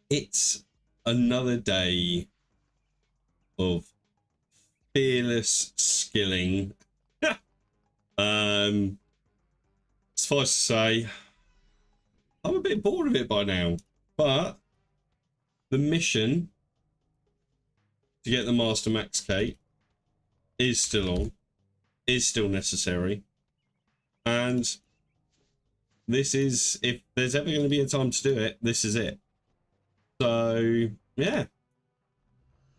It's another day of fearless skilling. Suffice to say, I'm a bit bored of it by now, but the mission to get the Master Max Kate is still on, is still necessary, and this is, if there's ever going to be a time to do it, this is it. So yeah,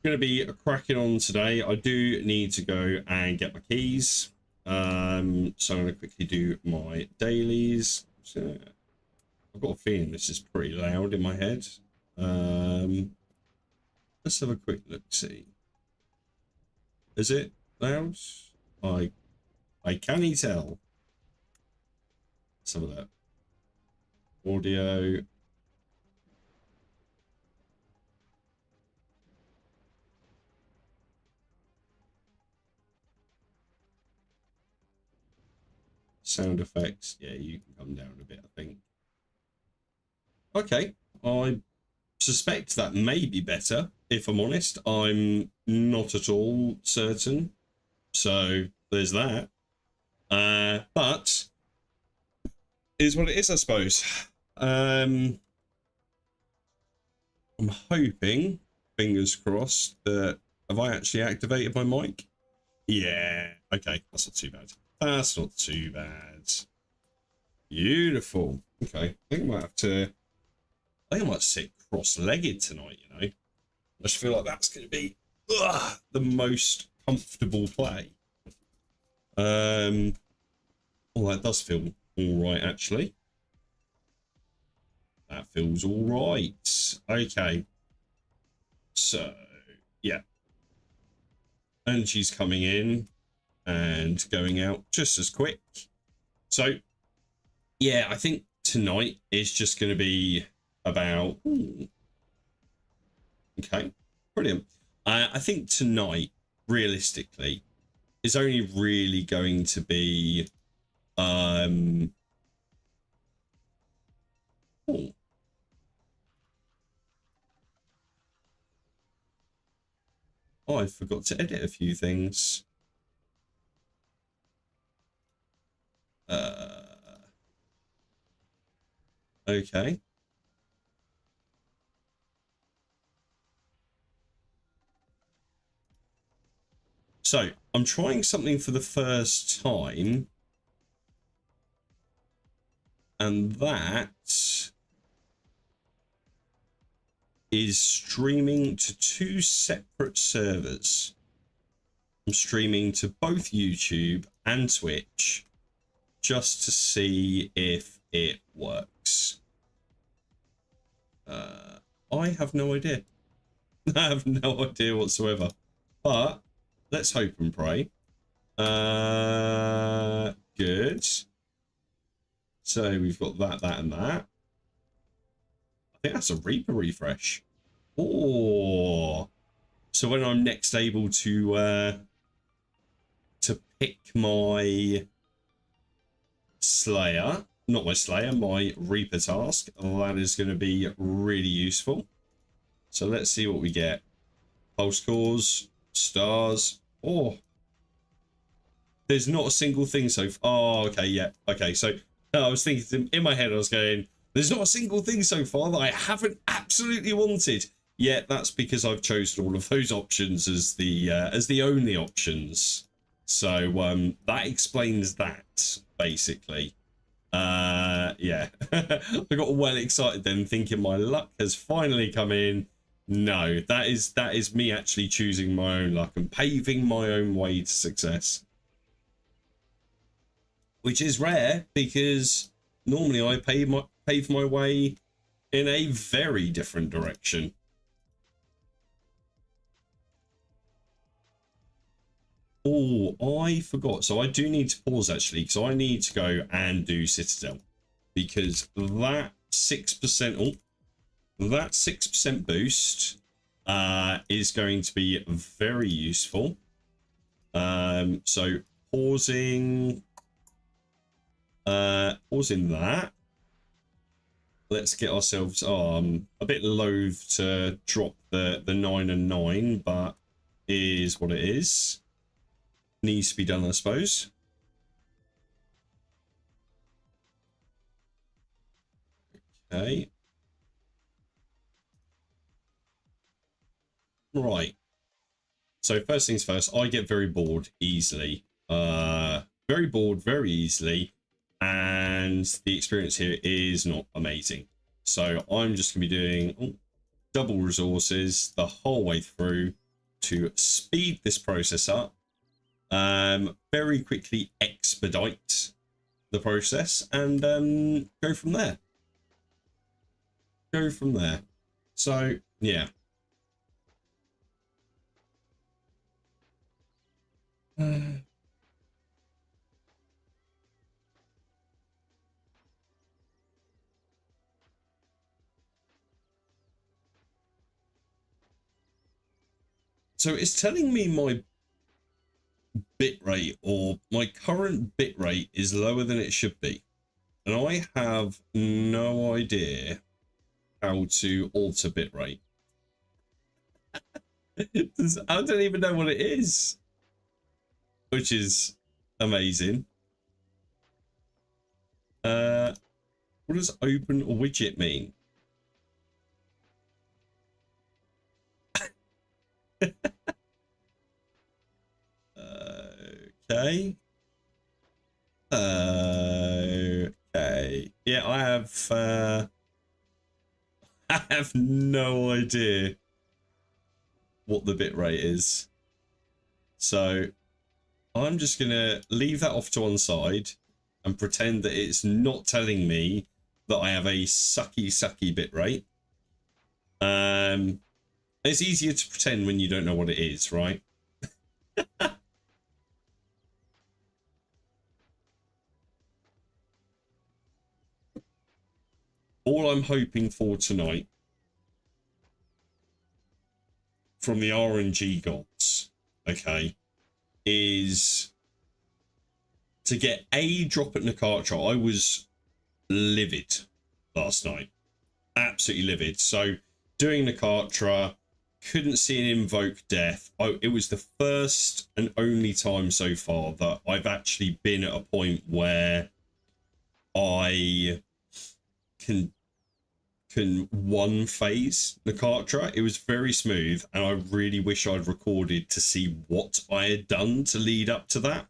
going to be cracking on today. I do need to go and get my keys, so I'm going to quickly do my dailies. So I've got a feeling this is pretty loud in my head. Let's have a quick look, see. Is it loud? I can't tell. Let's have a look. Audio. Sound effects. Yeah, you can come down a bit, I think. Okay, I suspect that may be better, if I'm honest. I'm not at all certain. So there's that. But it is what it is, I suppose. I'm hoping, fingers crossed, that have I actually activated my mic? Yeah, okay, that's not too bad. That's not too bad. Beautiful. Okay, I think I might have to, I think I might sit cross-legged tonight, you know. I just feel like that's going to be the most comfortable play. Oh, that does feel all right, actually. That feels all right. Okay. So, yeah. Energy's coming in and going out just as quick. So, yeah, I think tonight is just going to be about... Okay, brilliant. I think tonight, realistically, is only really going to be... Oh, I forgot to edit a few things. Okay. So, I'm trying something for the first time. And that is streaming to 2 separate servers. I'm streaming to both YouTube and Twitch just to see if it works. I have no idea. I have no idea whatsoever. But let's hope and pray. Good. So we've got that, that, and that. I think that's a Reaper refresh. Oh. So when I'm next able to pick my Slayer, not my Slayer, my Reaper task, that is going to be really useful. So let's see what we get. Pulse cores, stars. Oh, there's not a single thing so far. Oh, okay, yeah. Okay, so I was thinking in my head, I was going, there's not a single thing so far that I haven't absolutely wanted. Yeah, that's because I've chosen all of those options as the only options. So that explains that, basically. Yeah. I got well excited then, thinking my luck has finally come in. No, that is me actually choosing my own luck and paving my own way to success. Which is rare, because normally I pave my way in a very different direction. Oh, I forgot. So I do need to pause, actually, because I need to go and do Citadel. Because that 6%... Oh, that 6% boost is going to be very useful. So pausing that. let's get ourselves. Oh, I'm a bit loath to drop the 9 and 9, but is what it is. Needs to be done, I suppose. Okay. Right. So first things first, I get very bored easily. Very bored very easily, and the experience here is not amazing. So I'm just gonna be doing double resources the whole way through to speed this process up. Very quickly expedite the process and go from there. Go from there. So yeah. So it's telling me my bitrate, or my current bitrate, is lower than it should be. And I have no idea how to alter bitrate. I don't even know what it is, which is amazing. What does open widget mean? Okay. Okay. Yeah, I have no idea what the bitrate is. So I'm just gonna leave that off to one side and pretend that it's not telling me that I have a sucky bitrate. It's easier to pretend when you don't know what it is, right? All I'm hoping for tonight from the RNG gods, okay, is to get a drop at Nakatra. I was livid last night, absolutely livid. So doing Nakatra, couldn't see an invoke death. It was the first and only time so far that I've actually been at a point where I can one phase Nakatra. It was very smooth, and I really wish I'd recorded to see what I had done to lead up to that.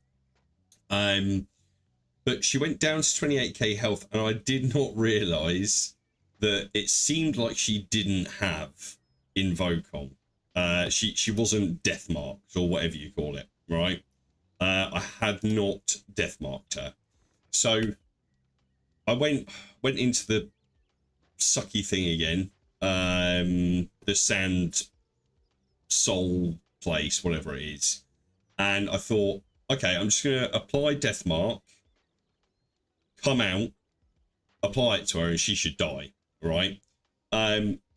But she went down to 28k health, and I did not realize that it seemed like she didn't have invoke on. She wasn't death marked, or whatever you call it, right? I had not death marked her, so I went into the sucky thing again, the sand soul place, whatever it is, and I thought, okay, I'm just gonna apply death mark, come out, apply it to her, and she should die, right?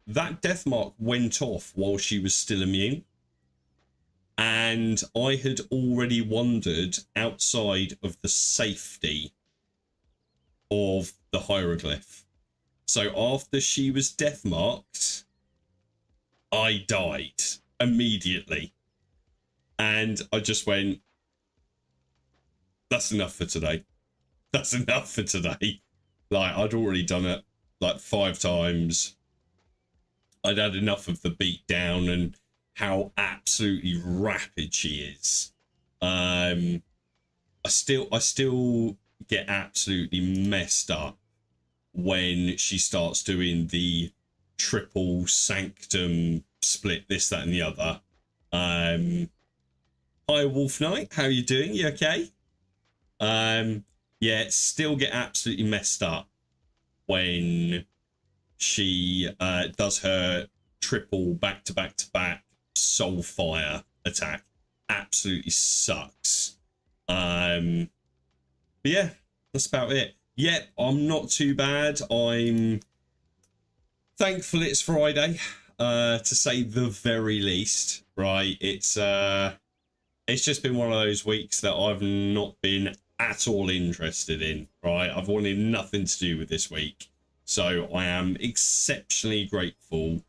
That death mark went off while she was still immune, and I had already wandered outside of the safety of the hieroglyph. So after she was death marked, I died immediately. And I just went, that's enough for today. That's enough for today. Like, I'd already done it like 5 times. I'd had enough of the beat down and how absolutely rapid she is. I still get absolutely messed up when she starts doing the triple sanctum split, this, that, and the other. Hi, Wolf Knight, how you doing? You okay? Yeah, still get absolutely messed up when she does her triple back to back soul fire attack. Absolutely sucks. But yeah, that's about it. Yep, I'm not too bad. I'm thankful it's Friday, to say the very least, right? It's just been one of those weeks that I've not been at all interested in, right? I've wanted nothing to do with this week. So I am exceptionally grateful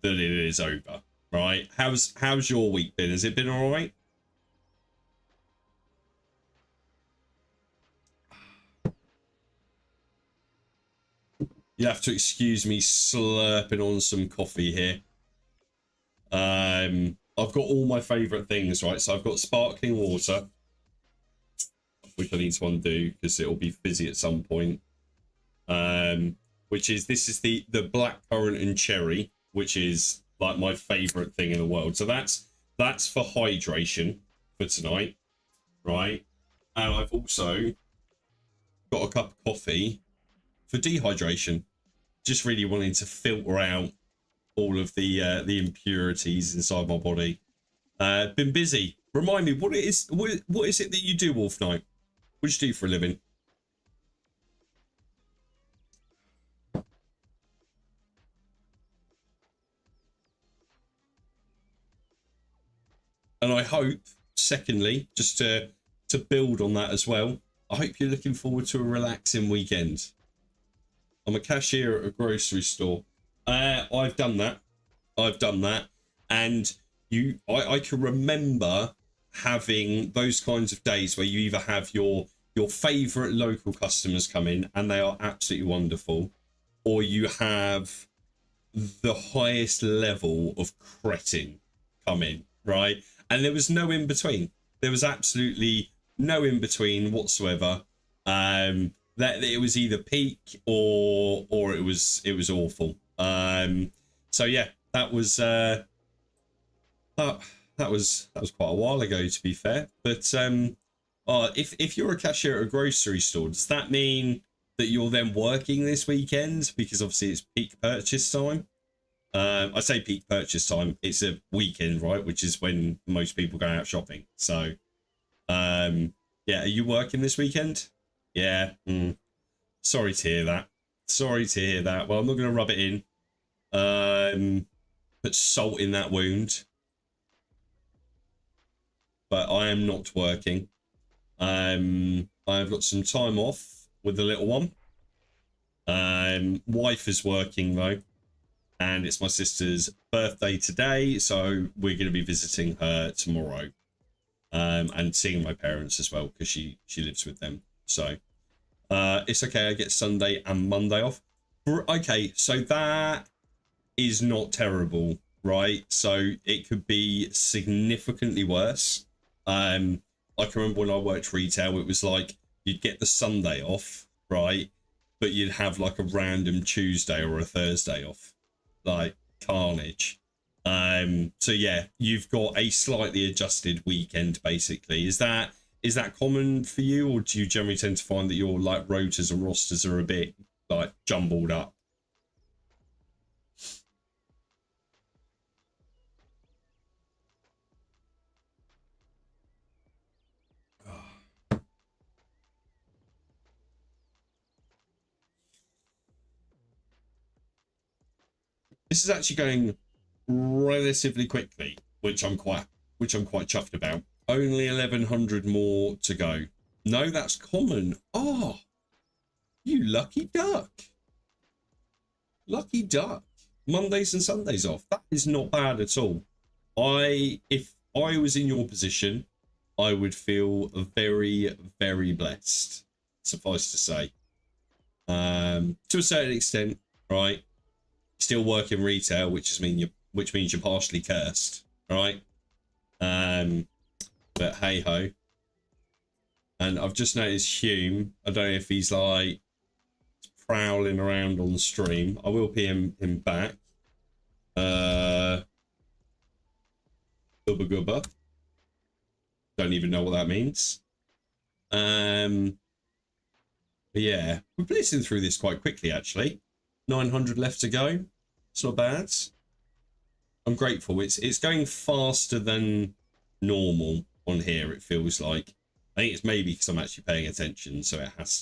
that it is over. Right? How's your week been? Has it been all right? You have to excuse me slurping on some coffee here. I've got all my favourite things, right? So I've got sparkling water, which I need to undo because it'll be fizzy at some point. This is the black currant and cherry, which is like my favourite thing in the world. So that's for hydration for tonight, right? And I've also got a cup of coffee for dehydration. Just really wanting to filter out all of the impurities inside my body. Been busy. Remind me, what is it that you do, Wolf Knight? What do you do for a living? And I hope, secondly, just to build on that as well, I hope you're looking forward to a relaxing weekend. I'm a cashier at a grocery store. I've done that. And I can remember having those kinds of days where you either have your favorite local customers come in and they are absolutely wonderful, or you have the highest level of cretin come in, right? And there was no in between. There was absolutely no in between whatsoever. That it was either peak or it was awful. So yeah, that was that was quite a while ago, to be fair. But if you're a cashier at a grocery store, does that mean that you're then working this weekend? Because obviously it's peak purchase time. I say peak purchase time. It's a weekend, right? Which is when most people go out shopping. So, yeah, are you working this weekend? Yeah. Sorry to hear that. Well, I'm not going to rub it in. Put salt in that wound. But I am not working. I've got some time off with the little one. Wife is working though, and it's my sister's birthday today, so we're going to be visiting her tomorrow, and seeing my parents as well because she lives with them. So it's okay. I get Sunday and Monday off. Okay, so that is not terrible, right? So it could be significantly worse. I can remember when I worked retail, it was like you'd get the Sunday off, right? But you'd have like a random Tuesday or a Thursday off, like carnage. So yeah, you've got a slightly adjusted weekend basically. Is that common for you, or do you generally tend to find that your like rotas and rosters are a bit like jumbled up? This is actually going relatively quickly, which I'm quite chuffed about. Only 1100 more to go. No, that's common. Oh, you lucky duck. Lucky duck. Mondays and Sundays off. That is not bad at all. If I was in your position, I would feel very, very blessed. Suffice to say. To a certain extent, right? Still work in retail, which means you're partially cursed, right? But hey ho. And I've just noticed Hume. I don't know if he's like prowling around on the stream. I will PM him back. Gubba gubba. Don't even know what that means. But yeah, we're blitzing through this quite quickly actually. 900 left to go. It's not bad. I'm grateful. It's going faster than normal on here, it feels like. I think it's maybe because I'm actually paying attention, so it has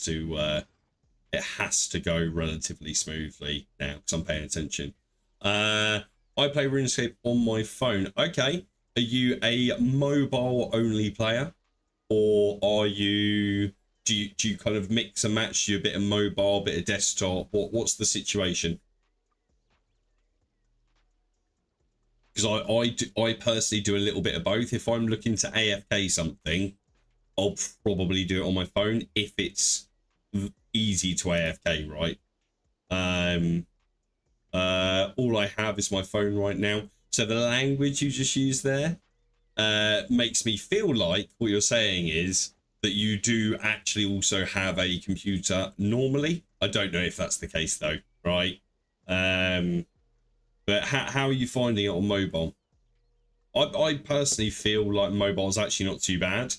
to go relatively smoothly now because I'm paying attention. I play RuneScape on my phone. Okay. Are you a mobile only player, or are you do you kind of mix and match? Do you a bit of mobile, a bit of desktop? What's the situation? Because I personally do a little bit of both. If I'm looking to AFK something, I'll probably do it on my phone if it's easy to AFK, right? All I have is my phone right now. So the language you just used there makes me feel like what you're saying is that you do actually also have a computer normally. I don't know if that's the case though, right? But how are you finding it on mobile? I personally feel like mobile is actually not too bad.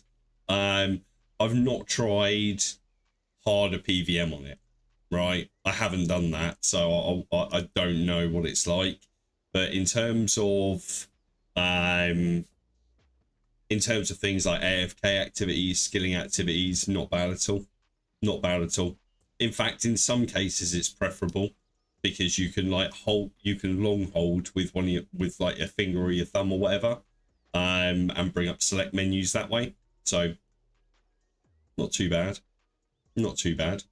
I've not tried harder PVM on it, right? I haven't done that, so I don't know what it's like. But in terms of things like AFK activities, skilling activities, not bad at all. Not bad at all. In fact, in some cases, it's preferable because you can like you can long hold with with like your finger or your thumb or whatever, and bring up select menus that way. So, not too bad. Not too bad.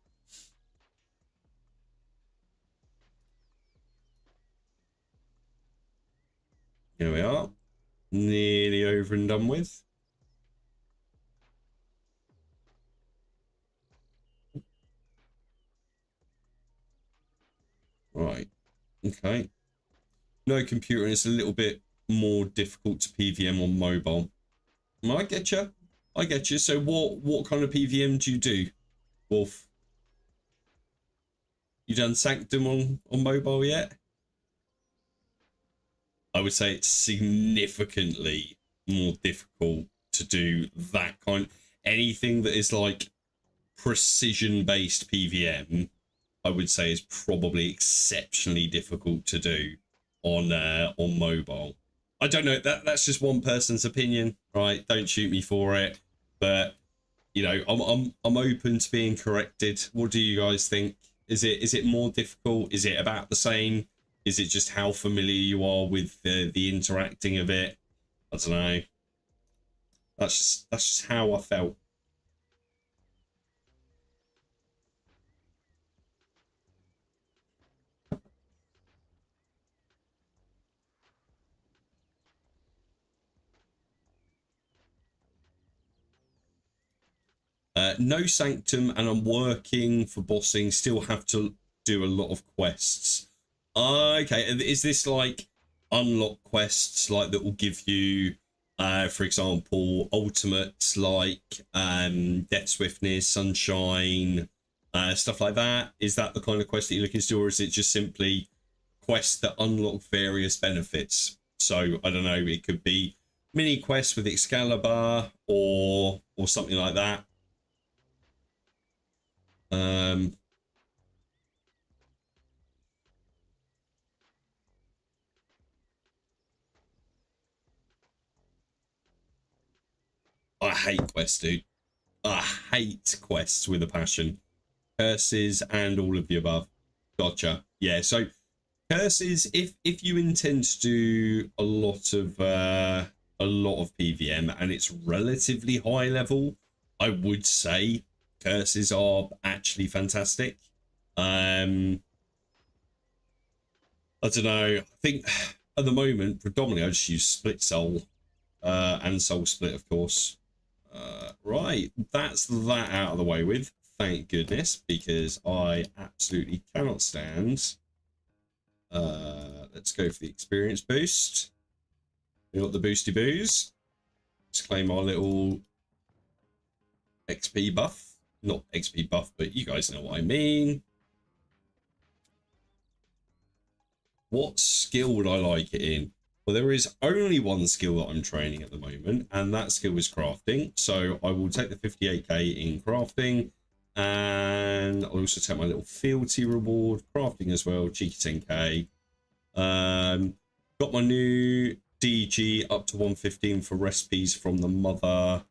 Here we are. Nearly over and done with. Right. Okay. No computer, and it's a little bit more difficult to PVM on mobile. I get you. I get you. So what kind of PVM do you do, Wolf? You done Sanctum on mobile yet? I would say it's significantly more difficult to do that kind. Anything that is like precision based PVM, I would say is probably exceptionally difficult to do on mobile. I don't know, that's just one person's opinion, right? Don't shoot me for it, but you know, I'm open to being corrected. What do you guys think? Is it more difficult? Is it about the same? Is it just how familiar you are with the interacting of it? I don't know. That's just how I felt. No Sanctum, and I'm working for bossing. Still have to do a lot of quests. Okay, is this like unlock quests like that will give you, for example, ultimates like Death Swiftness, Sunshine, stuff like that? Is that the kind of quest that you're looking to do, or is it just simply quests that unlock various benefits? So I don't know, it could be mini quests with Excalibur or something like that. I hate quests, dude. I hate quests with a passion. Curses and all of the above. Gotcha. Yeah, so curses, if you intend to do a lot of PVM and it's relatively high level, I would say curses are actually fantastic. I don't know. I think at the moment, predominantly, I just use Split Soul and Soul Split, of course. Right, that's that out of the way with. Thank goodness, because I absolutely cannot stand. Let's go for the experience boost. We got the boosty booze. Let's claim our little XP buff. Not XP buff, but you guys know what I mean. What skill would I like it in? Well, there is only one skill that I'm training at the moment, and that skill is crafting. So I will take the 58k in crafting, and I'll also take my little fealty reward, crafting as well, cheeky 10k. Got my new DG up to 115 for recipes from the mother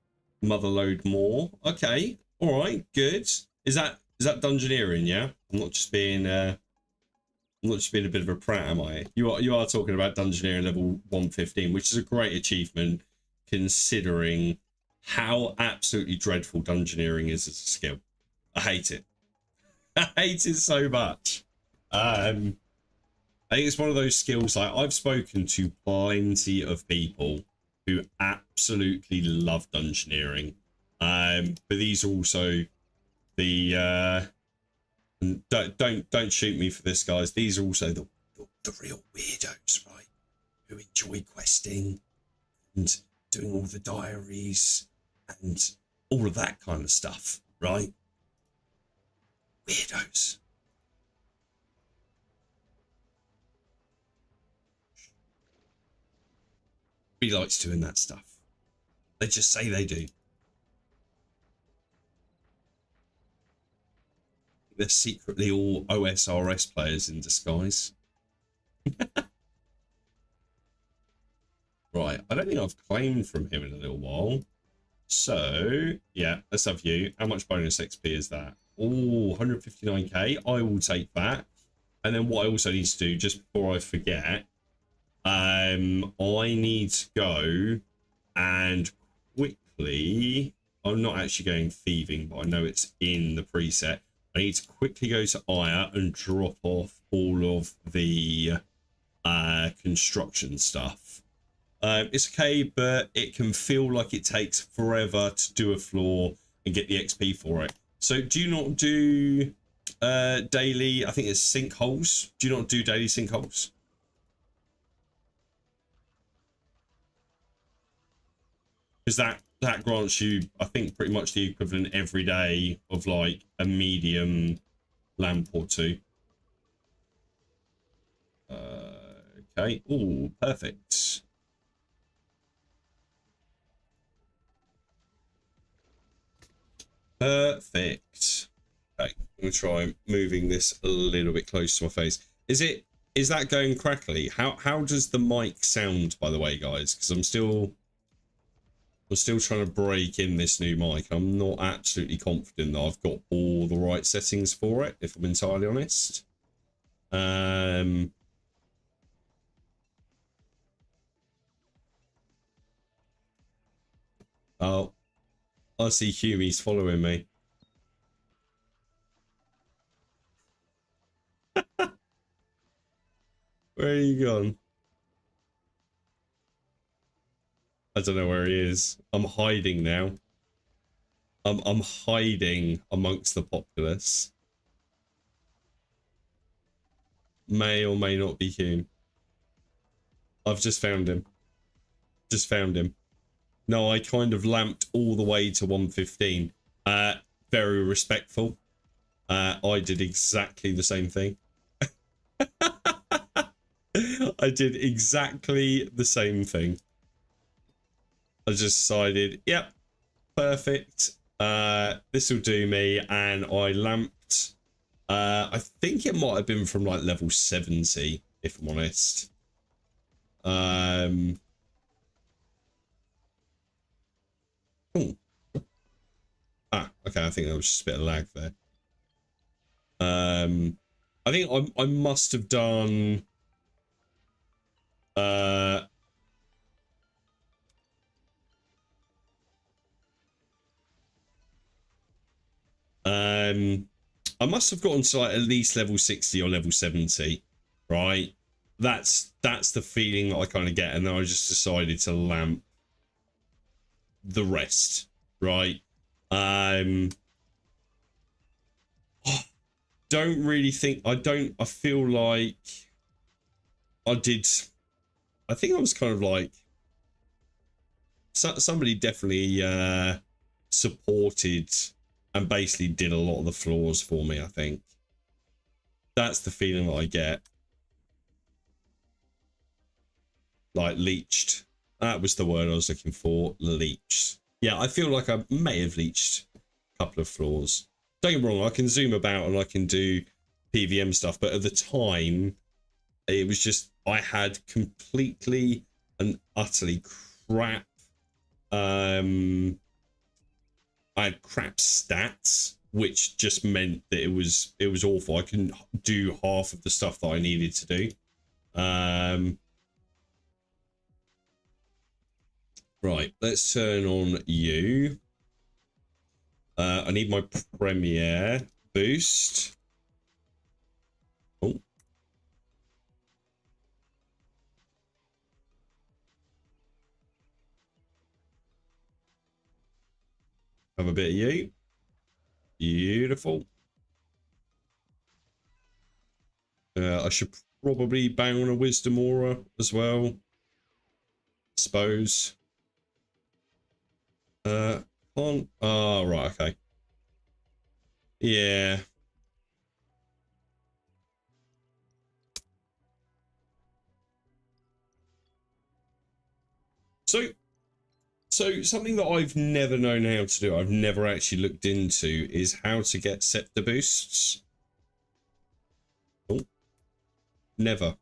load more. Okay, all right, good. Is that dungeoneering? Yeah, I'm not just being a bit of a prat, am I? You are talking about dungeoneering level 115, which is a great achievement considering how absolutely dreadful dungeoneering is as a skill. I hate it. I hate it so much. I think it's one of those skills, like I've spoken to plenty of people who absolutely love dungeoneering. But these are also the don't shoot me for this, guys. These are also the real weirdos, right? Who enjoy questing and doing all the diaries and all of that kind of stuff, right? Weirdos. He likes doing that stuff. They just say they do. They're secretly all OSRS players in disguise. Right, I don't think I've claimed from him in a little while. So, yeah, let's have you. How much bonus XP is that? Oh, 159k. I will take that. And then what I also need to do, just before I forget, I need to go and quickly... I'm not actually going thieving, but I know it's in the preset. I need to quickly go to Aya and drop off all of the construction stuff. It's okay, but it can feel like it takes forever to do a floor and get the XP for it. So do you not do daily, I think it's sinkholes? Do you not do daily sinkholes? Because that grants you, I think, pretty much the equivalent every day of like a medium lamp or two. Okay. Oh, perfect. Perfect. Okay, I'm gonna try moving this a little bit closer to my face. Is that going crackly? How does the mic sound, by the way, guys? Because I'm still trying to break in this new mic. I'm not absolutely confident that I've got all the right settings for it, if I'm entirely honest. Oh, I see Huey's following me. Where are you gone? I don't know where he is. I'm hiding now. I'm hiding amongst the populace. May or may not be Hume. I've just found him. Just found him. No, I kind of lamped all the way to 115. Very respectful. I did exactly the same thing. I did exactly the same thing. I just decided, yep, perfect. This will do me, and I lamped. I think it might have been from like level 70, if I'm honest. Ooh. Ah, okay, I think there was just a bit of lag there. I think I must have done I must have gotten to like at least level 60 or level 70, right? That's the feeling that I kind of get, and then I just decided to lamp the rest, right? Don't really think I feel like I did. I think I was kind of like somebody definitely supported and basically did a lot of the floors for me. I think that's the feeling that I get. Like leached. That was the word I was looking for. Leached. Yeah, I feel like I may have leached a couple of floors. Don't get me wrong, I can zoom about and I can do PVM stuff, but at the time, it was just, I had completely and utterly crap, I had crap stats, which just meant that it was awful. I couldn't do half of the stuff that I needed to do. Right, let's turn on you. I need my Premiere boost. Oh. Have a bit of you. Beautiful. I should probably bang on a Wisdom Aura as well. Suppose. On. Oh, right, okay. Yeah. So something that I've never known how to do, I've never actually looked into, is how to get scepter boosts. Oh, never.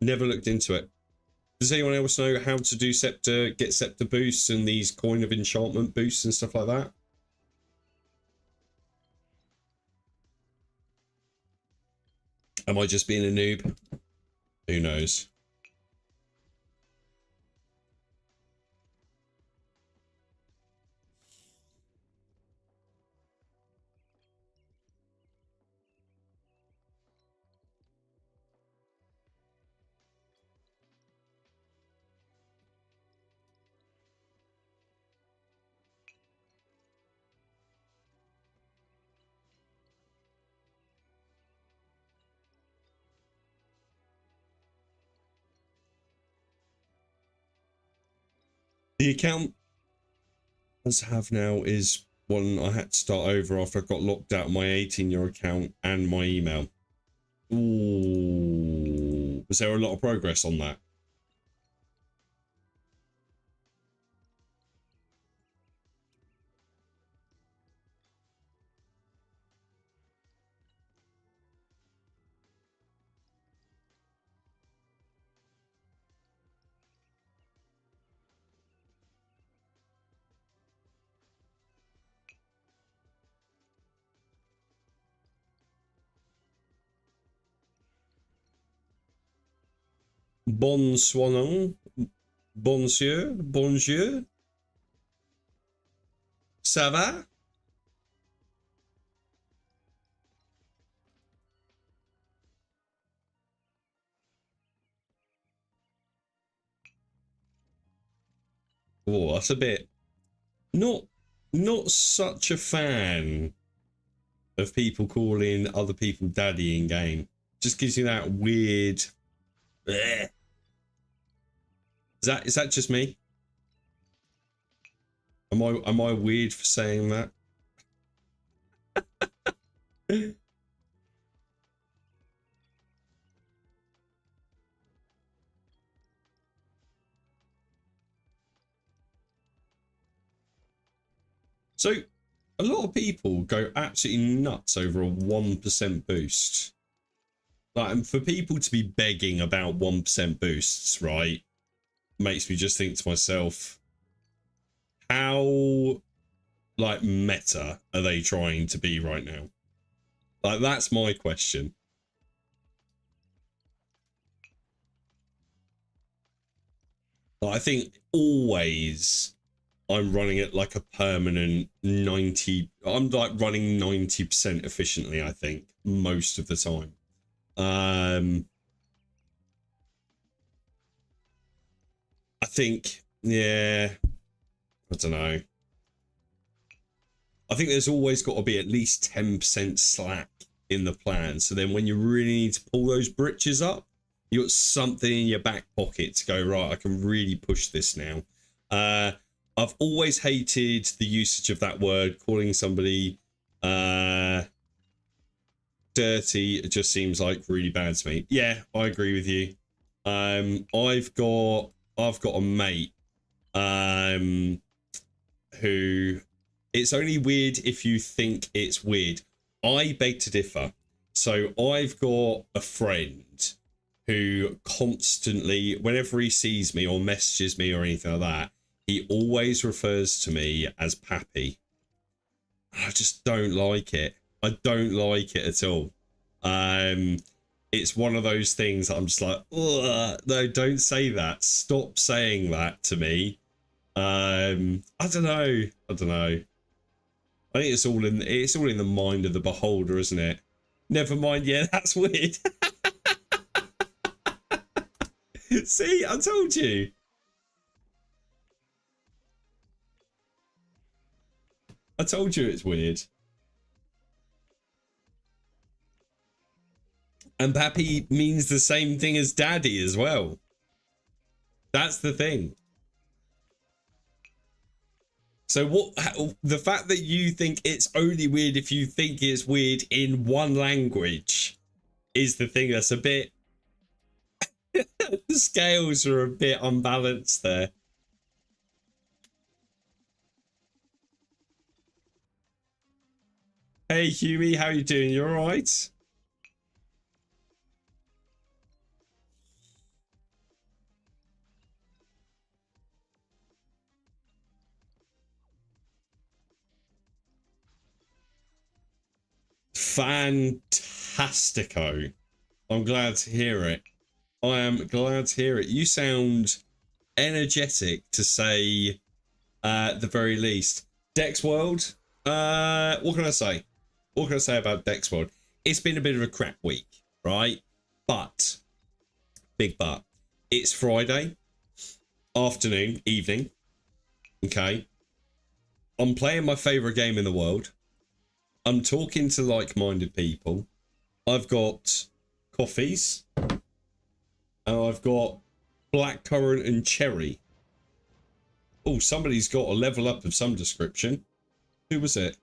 Never looked into it. Does anyone else know how to do scepter, get scepter boosts and these coin of enchantment boosts and stuff like that? Am I just being a noob? Who knows? The account I have now is one I had to start over after I got locked out of my 18-year account and my email. Ooh. Was there a lot of progress on that? Bonsoir, bonjour, bonjour. Ça va? Oh, that's a bit not such a fan of people calling other people daddy in game. Just gives you that weird. Bleh. Is that just me? Am I weird for saying that? So a lot of people go absolutely nuts over a 1% boost. Like, and for people to be begging about 1% boosts, right, makes me just think to myself, how like meta are they trying to be right now? Like, that's my question. Like, I think always I'm running at like a permanent 90. I'm like running 90% efficiently, I think, most of the time. I think, yeah, I don't know. I think there's always got to be at least 10% slack in the plan. So then when you really need to pull those britches up, you got something in your back pocket to go, right, I can really push this now. I've always hated the usage of that word, calling somebody dirty. It just seems like really bad to me. Yeah, I agree with you. I've got a mate who, it's only weird if you think it's weird. I beg to differ. So I've got a friend who constantly, whenever he sees me or messages me or anything like that, he always refers to me as Pappy. I just don't like it. I don't like it at all. It's one of those things that I'm just like, ugh, no, don't say that. Stop saying that to me. I don't know. I don't know. I think it's all in the mind of the beholder, isn't it? Never mind. Yeah, that's weird. See, I told you. I told you it's weird. And pappy means the same thing as daddy as well. That's the thing. So the fact that you think it's only weird if you think it's weird in one language is the thing that's a bit... the scales are a bit unbalanced there. Hey Huey, how you doing? You alright? Fantastico. I'm glad to hear it. I am glad to hear it. You sound energetic, to say the very least. Dex World, what can I say? What can I say about Dex World? It's been a bit of a crap week, right? But, big but, it's Friday afternoon, evening, okay? I'm playing my favourite game in the world. I'm talking to like-minded people. I've got coffees. And I've got blackcurrant and cherry. Oh, somebody's got a level up of some description. Who was it?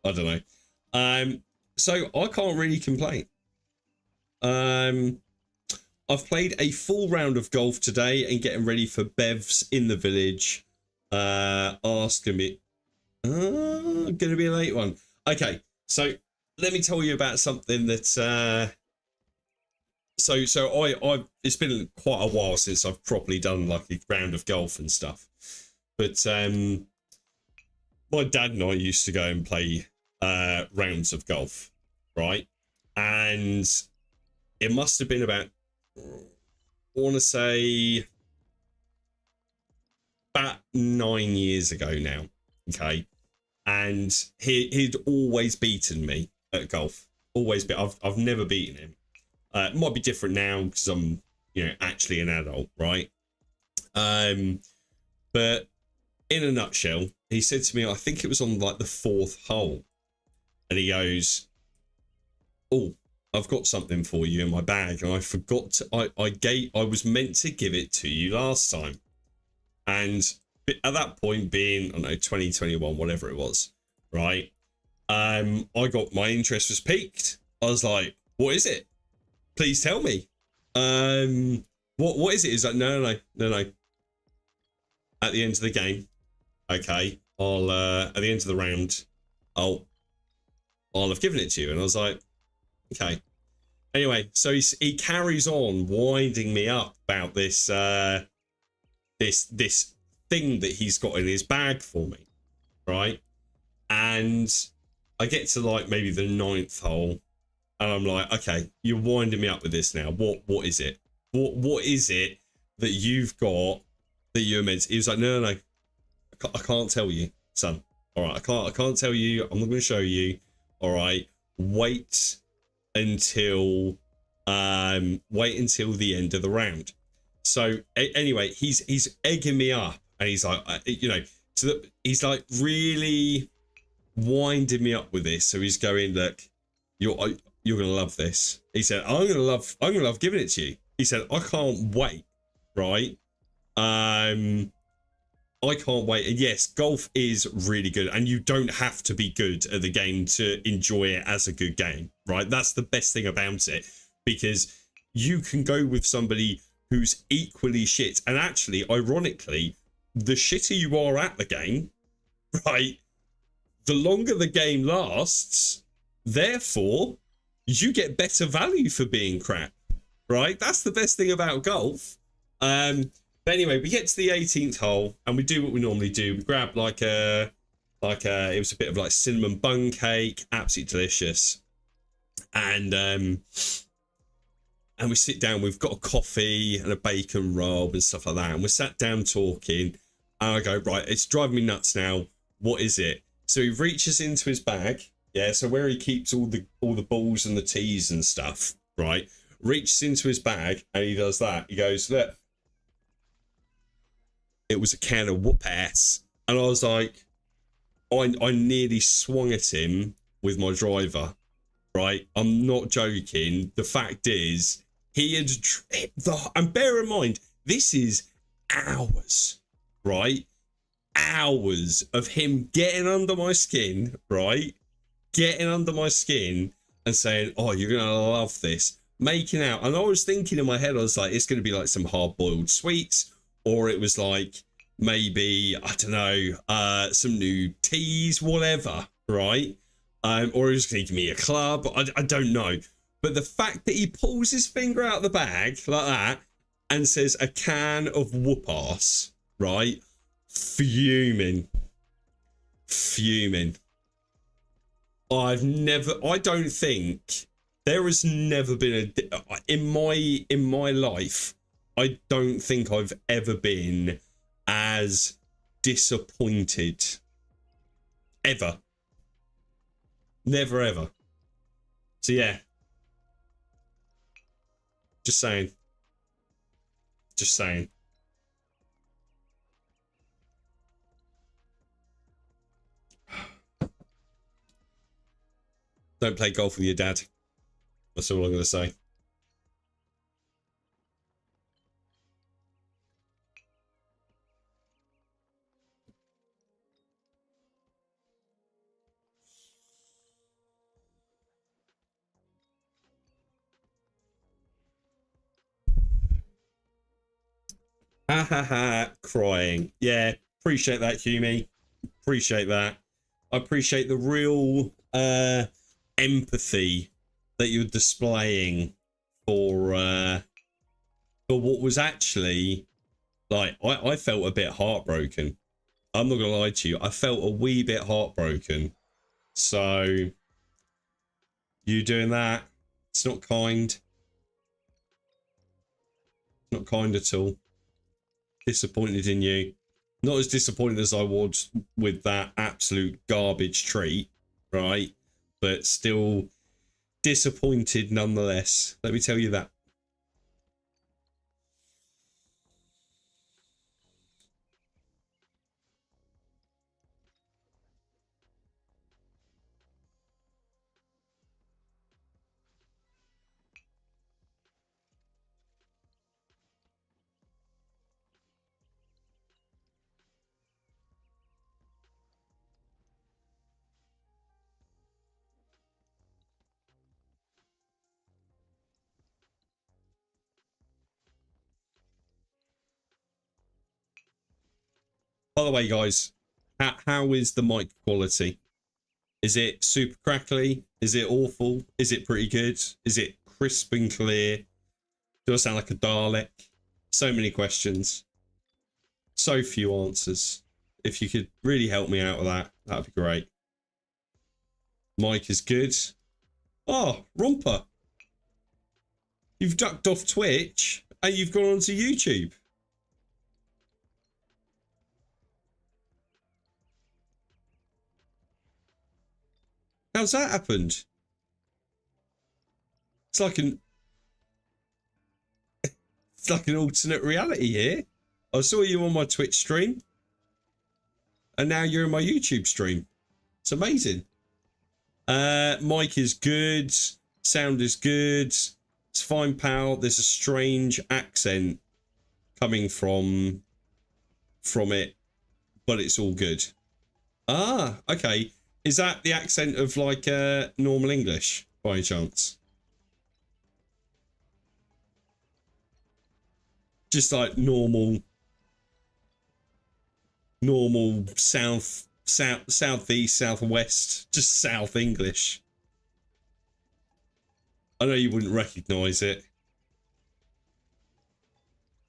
I don't know. So I can't really complain. I've played a full round of golf today and getting ready for Bev's in the village. Asking me... gonna be a late one. Okay, so let me tell you about something that... So I it's been quite a while since I've properly done like a round of golf and stuff. But my dad and I used to go and play rounds of golf, right? And it must have been about, I want to say, about 9 years ago now, okay? And he'd always beaten me at golf. Always I've never beaten him. It might be different now because I'm, actually an adult, right? But in a nutshell, he said to me, I think it was on like the 4th hole, and he goes, "Oh, I've got something for you in my bag, and I forgot to. I was meant to give it to you last time." And at that point, being, I don't know, 2021, whatever it was, right? My interest was piqued. I was like, "What is it? Please tell me. What is it?" He's like, no. At the end of the game, okay, I'll at the end of the round, I'll have given it to you. And I was like, okay. Anyway, so he carries on winding me up about this this thing that he's got in his bag for me, right? And I get to like maybe the 9th hole, and I'm like, okay, you're winding me up with this now. What is it? What is it that you've got that you're meant to... He was like, no. I can't tell you, son. All right, I can't tell you. I'm not going to show you. All right, wait until the end of the round. So anyway, he's egging me up, and he's like, he's like really winding me up with this. So he's going, look, you're gonna love this. He said, I'm gonna love giving it to you. He said, I can't wait, right? I can't wait. And yes, golf is really good, and you don't have to be good at the game to enjoy it as a good game, right? That's the best thing about it, because you can go with somebody who's equally shit. And actually, ironically, the shitter you are at the game, right, the longer the game lasts, therefore, you get better value for being crap, right? That's the best thing about golf. But anyway, we get to the 18th hole, and we do what we normally do. We grab it was a bit of like cinnamon bun cake, absolutely delicious. And we sit down, we've got a coffee and a bacon roll and stuff like that. And we're sat down talking. And I go, right, it's driving me nuts now. What is it? So he reaches into his bag. Yeah, so where he keeps all the balls and the teas and stuff, right? Reaches into his bag and he does that. He goes, look, it was a can of whoop ass. And I was like, I nearly swung at him with my driver, right? I'm not joking. The fact is, he had, and bear in mind, this is hours, right? Hours of him getting under my skin, right? Getting under my skin and saying, oh, you're going to love this. Making out. And I was thinking in my head, I was like, it's going to be like some hard-boiled sweets. Or it was like, maybe, I don't know, some new teas, whatever, right? Or he was going to give me a club. I don't know. But the fact that he pulls his finger out of the bag like that and says a can of whoop-ass, right? Fuming. I don't think there has never been in my life, I don't think I've ever been as disappointed ever. Never ever. So yeah. Just saying. Don't play golf with your dad. That's all I'm going to say. Ha ha ha, crying. Yeah, appreciate that, Humie. Appreciate that. I appreciate the real empathy that you're displaying for what was actually, like, I felt a bit heartbroken. I'm not gonna lie to you, I felt a wee bit heartbroken. So you doing that, it's not kind. Not kind at all. Disappointed in you. Not as disappointed as I was with that absolute garbage treat, right? But still disappointed nonetheless. Let me tell you that. By the way, guys, how is the mic quality? Is it super crackly? Is it awful? Is it pretty good? Is it crisp and clear? Do I sound like a Dalek? So many questions. So few answers. If you could really help me out with that, that'd be great. Mic is good. Oh, Romper. You've ducked off Twitch and you've gone onto YouTube. How's that happened? It's like an alternate reality here. I saw you on my Twitch stream, and now you're in my YouTube stream. It's amazing. Mic is good. Sound is good. It's fine, pal. There's a strange accent coming from it, but it's all good. Ah, okay. Is that the accent of like normal English by any chance? Just like normal southeast, southwest, just South English. I know you wouldn't recognise it.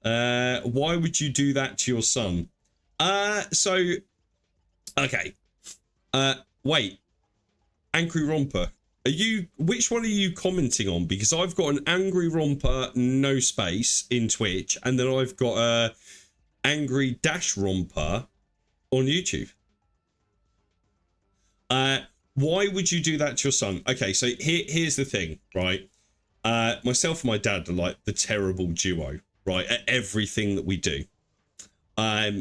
Why would you do that to your son? Okay. Wait. Angry Romper. which one are you commenting on? Because I've got an angry romper, no space in Twitch, and then I've got a angry dash romper on YouTube. Why would you do that to your son? Okay, so here's the thing, right? Myself and my dad are like the terrible duo, right? At everything that we do.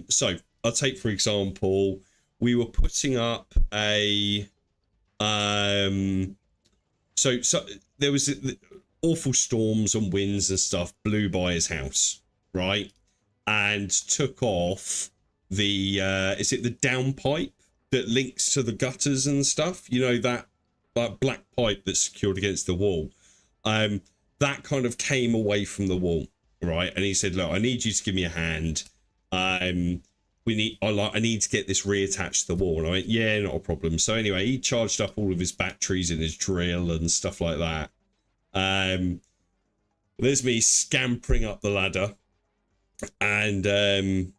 So I'll take, for example, we were putting up a, so there was awful storms and winds and stuff blew by his house, right? And took off the, is it the downpipe that links to the gutters and stuff? You know, that black pipe that's secured against the wall. That kind of came away from the wall, right? And he said, look, I need you to give me a hand. I need to get this reattached to the wall. And I went, yeah, not a problem. So anyway, he charged up all of his batteries in his drill and stuff like that. There's me scampering up the ladder, and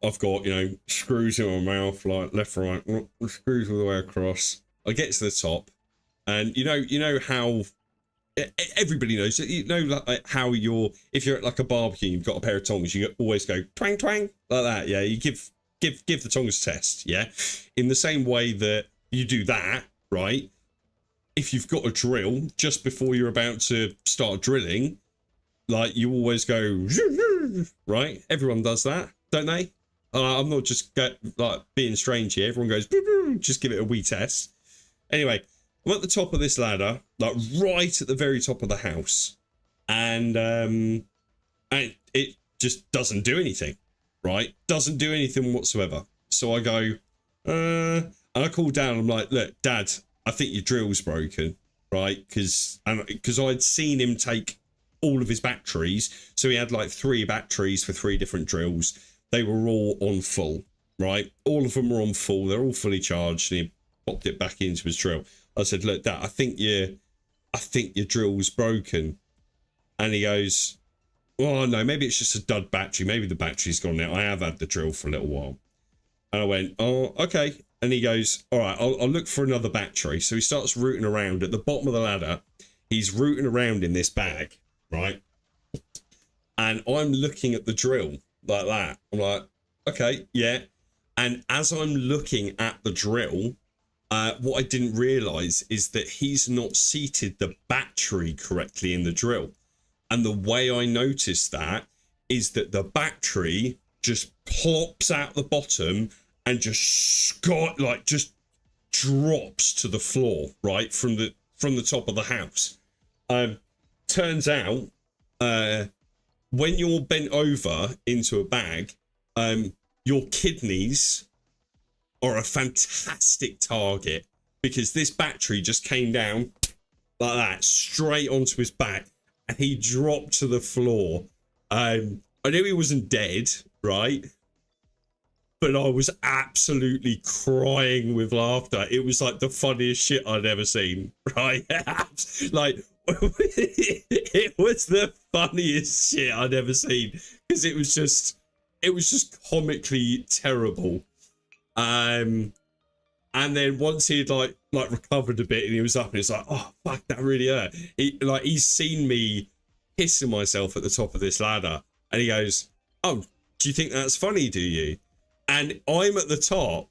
I've got, you know, screws in my mouth, like left, right, screws all the way across. I get to the top, and you know how everybody knows that, you know, like how if you're at like a barbecue, you've got a pair of tongs, you always go twang twang like that. Yeah, you give the tongs a test. Yeah, in the same way that you do that, right? If you've got a drill just before you're about to start drilling, like you always go right. Everyone does that, don't they? I'm not just like being strange here. Everyone goes just give it a wee test. Anyway, I'm at the top of this ladder, like right at the very top of the house, and it just doesn't do anything, right? Doesn't do anything whatsoever. So I go, and I call down. I'm like, look, Dad, I think your drill's broken, right? Because I'd seen him take all of his batteries, so he had like 3 batteries for 3 different drills. They were all on full, right? All of them were on full. They're all fully charged, and he popped it back into his drill. I said, look, Dad, I think your drill's broken. And he goes, oh, no, maybe it's just a dud battery. Maybe the battery's gone now. I have had the drill for a little while. And I went, oh, okay. And he goes, all right, I'll look for another battery. So he starts rooting around at the bottom of the ladder. He's rooting around in this bag, right? And I'm looking at the drill like that. I'm like, okay, yeah. And as I'm looking at the drill, what I didn't realise is that he's not seated the battery correctly in the drill. And the way I noticed that is that the battery just plops out the bottom and just drops to the floor, right, from the top of the house. Turns out, when you're bent over into a bag, your kidneys are a fantastic target, because this battery just came down like that, straight onto his back, and he dropped to the floor. I knew he wasn't dead, right? But I was absolutely crying with laughter. It was like the funniest shit I'd ever seen, right? Like, it was the funniest shit I'd ever seen, because it was just comically terrible. And then once he'd like recovered a bit and he was up, and it's like, oh fuck, that really hurt. He's seen me pissing myself at the top of this ladder, and he goes, oh, do you think that's funny, do you? And I'm at the top,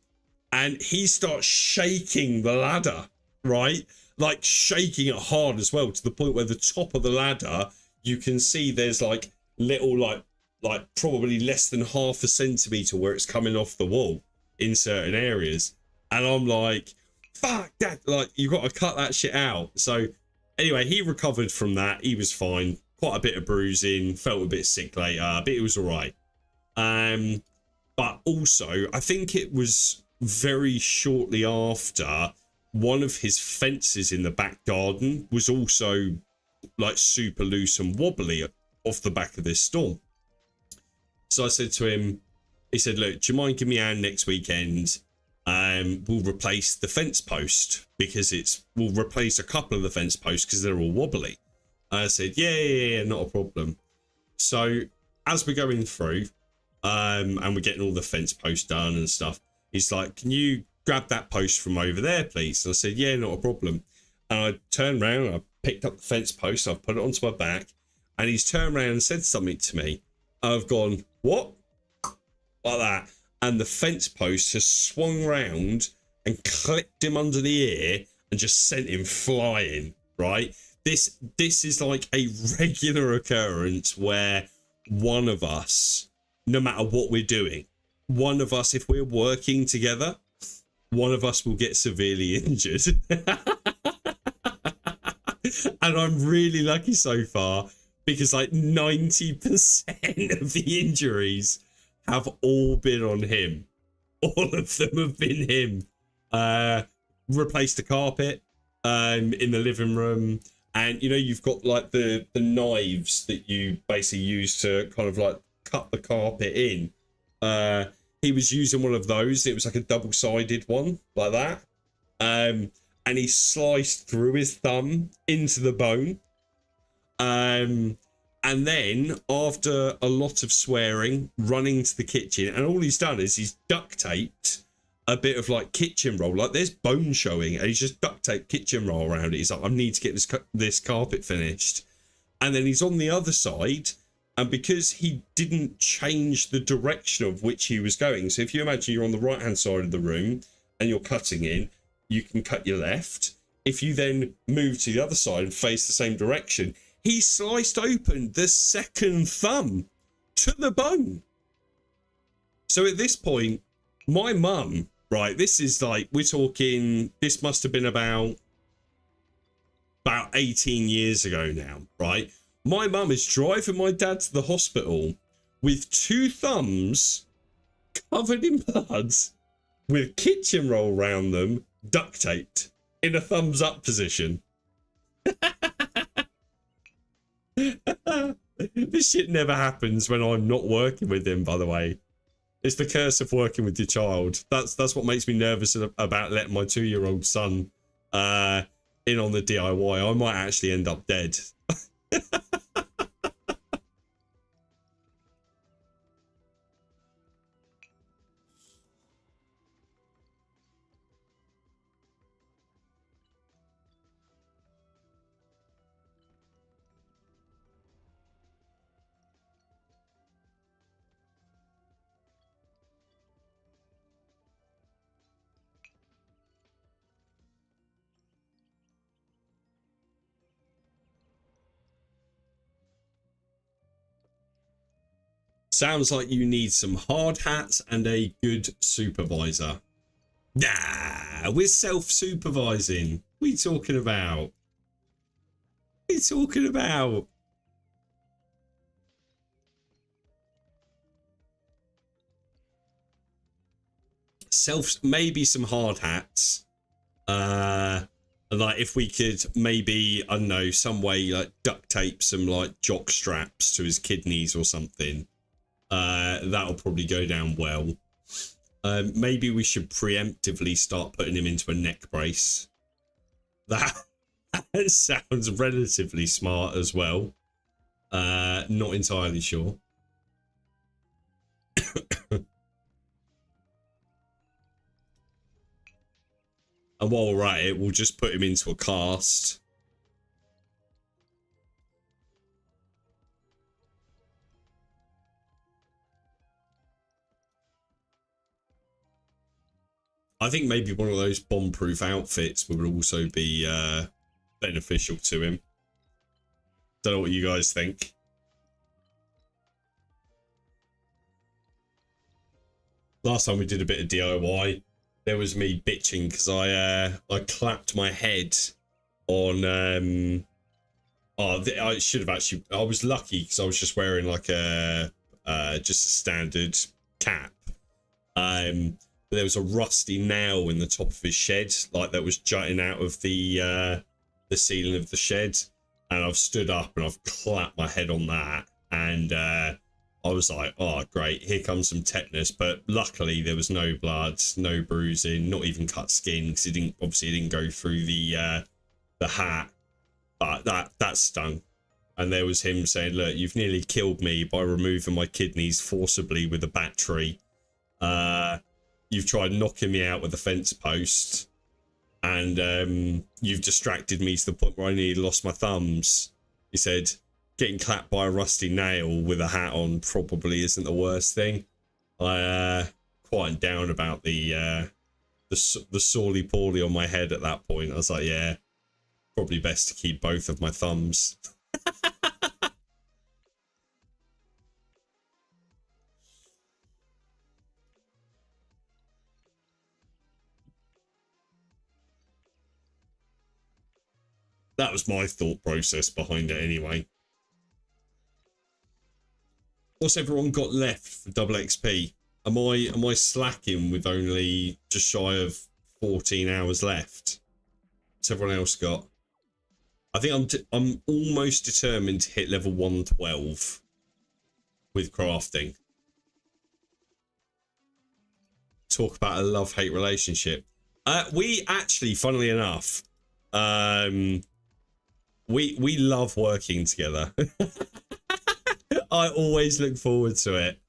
and he starts shaking the ladder, right? Like shaking it hard as well, to the point where the top of the ladder, you can see there's like little like probably less than half a centimetre where it's coming off the wall in certain areas. And I'm like, fuck that, like, you got to cut that shit out. So anyway, he recovered from that. He was fine. Quite a bit of bruising, felt a bit sick later, but it was all right. But also, I think it was very shortly after, one of his fences in the back garden was also like super loose and wobbly off the back of this storm. So I said to him, he said, look, do you mind giving me a hand next weekend? We'll replace the fence post, because we'll replace a couple of the fence posts because they're all wobbly. I said, yeah, not a problem. So as we're going through, and we're getting all the fence posts done and stuff, he's like, can you grab that post from over there, please? And I said, yeah, not a problem. And I turned around, and I picked up the fence post, I've put it onto my back, and he's turned around and said something to me. I've gone, what? Like that. And the fence post has swung round and clipped him under the ear and just sent him flying, right? This is like a regular occurrence where one of us, no matter what we're doing, one of us, if we're working together, one of us will get severely injured. And I'm really lucky so far because like 90% of the injuries have all been on him. All of them have been him. Replaced the carpet in the living room. And, you know, you've got like the knives that you basically use to kind of like cut the carpet in. He was using one of those. It was like a double-sided one like that. And he sliced through his thumb into the bone. And then after a lot of swearing, running to the kitchen, and all he's done is he's duct taped a bit of like kitchen roll, like there's bone showing, and he's just duct taped kitchen roll around it. He's like, I need to get this carpet finished. And then he's on the other side, and because he didn't change the direction of which he was going, so if you imagine you're on the right hand side of the room and you're cutting in, you can cut your left. If you then move to the other side and face the same direction, he sliced open the second thumb to the bone. So at this point, my mum, right, this is like, we're talking, this must have been about 18 years ago now, right? My mum is driving my dad to the hospital with two thumbs covered in blood with kitchen roll around them, duct taped in a thumbs up position. This shit never happens when I'm not working with him, by the way. It's the curse of working with your child. That's what makes me nervous about letting my 2-year-old son in on the DIY. I might actually end up dead. Sounds like you need some hard hats and a good supervisor. Nah, we're self-supervising. What are you talking about? What are you talking about? Maybe some hard hats. Like if we could maybe, I don't know, some way like duct tape some like jock straps to his kidneys or something. That'll probably go down well. Maybe we should preemptively start putting him into a neck brace. That sounds relatively smart as well. Not entirely sure. And while we're at it, we'll just put him into a cast. I think maybe one of those bomb-proof outfits would also be beneficial to him. Don't know what you guys think. Last time we did a bit of DIY, there was me bitching because I clapped my head on I should have actually, I was lucky because I was just wearing like a just a standard cap. But there was a rusty nail in the top of his shed, like that was jutting out of the ceiling of the shed, and I've stood up and I've clapped my head on that, and I was like, oh great, here comes some tetanus. But luckily there was no blood, no bruising, not even cut skin, because it didn't go through the hat. But that stung. And there was him saying, look, you've nearly killed me by removing my kidneys forcibly with a battery. You've tried knocking me out with a fence post. and you've distracted me to the point where I nearly lost my thumbs. He said, getting clapped by a rusty nail with a hat on probably isn't the worst thing. I quieted down about the sorely poorly on my head at that point. I was like, yeah, probably best to keep both of my thumbs. That was my thought process behind it anyway. What's everyone got left for double XP? Am I slacking with only just shy of 14 hours left? What's everyone else got? I think I'm almost determined to hit level 112 with crafting. Talk about a love-hate relationship. We actually, funnily enough, we love working together. I always look forward to it.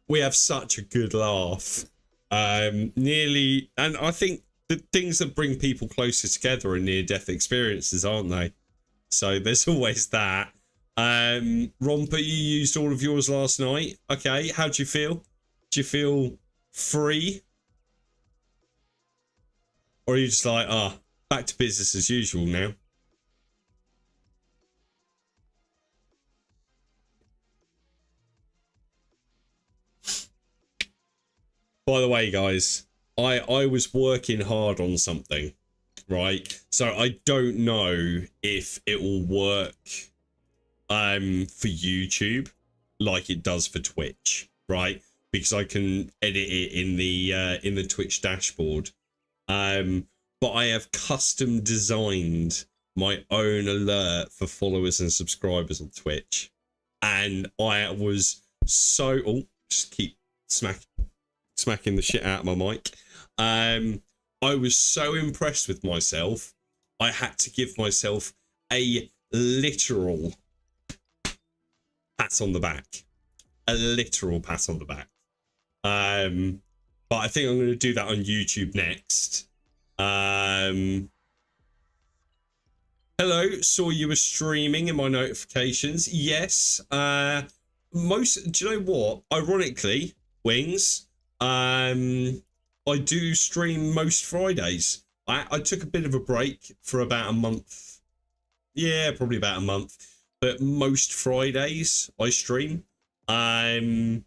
We have such a good laugh. And I think the things that bring people closer together are near-death experiences, aren't they? So there's always that. Romper, you used all of yours last night. Okay, how do you feel? Do you feel free? Or are you just like, back to business as usual now? By the way, guys, I was working hard on something, right? So I don't know if it will work for YouTube like it does for Twitch, right? Because I can edit it in the Twitch dashboard. But I have custom designed my own alert for followers and subscribers on Twitch. And I was so just keep smacking the shit out of my mic. I was so impressed with myself, I had to give myself a literal pat on the back. A literal pat on the back. But I think I'm going to do that on YouTube next. Hello, saw you were streaming in my notifications. Yes. Do you know what? Ironically, Wings, I do stream most Fridays. I took a bit of a break for about a month. Yeah, probably about a month. But most Fridays I stream. And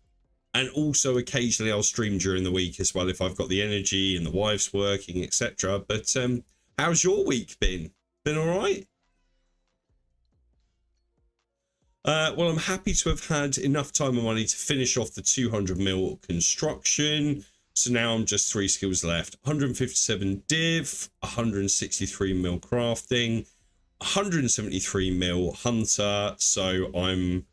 also occasionally I'll stream during the week as well if I've got the energy and the wife's working, etc. But how's your week been? Been all right? Well, I'm happy to have had enough time and money to finish off the 200 mil construction. So now I'm just 3 skills left. 157 div, 163 mil crafting, 173 mil hunter. So I'm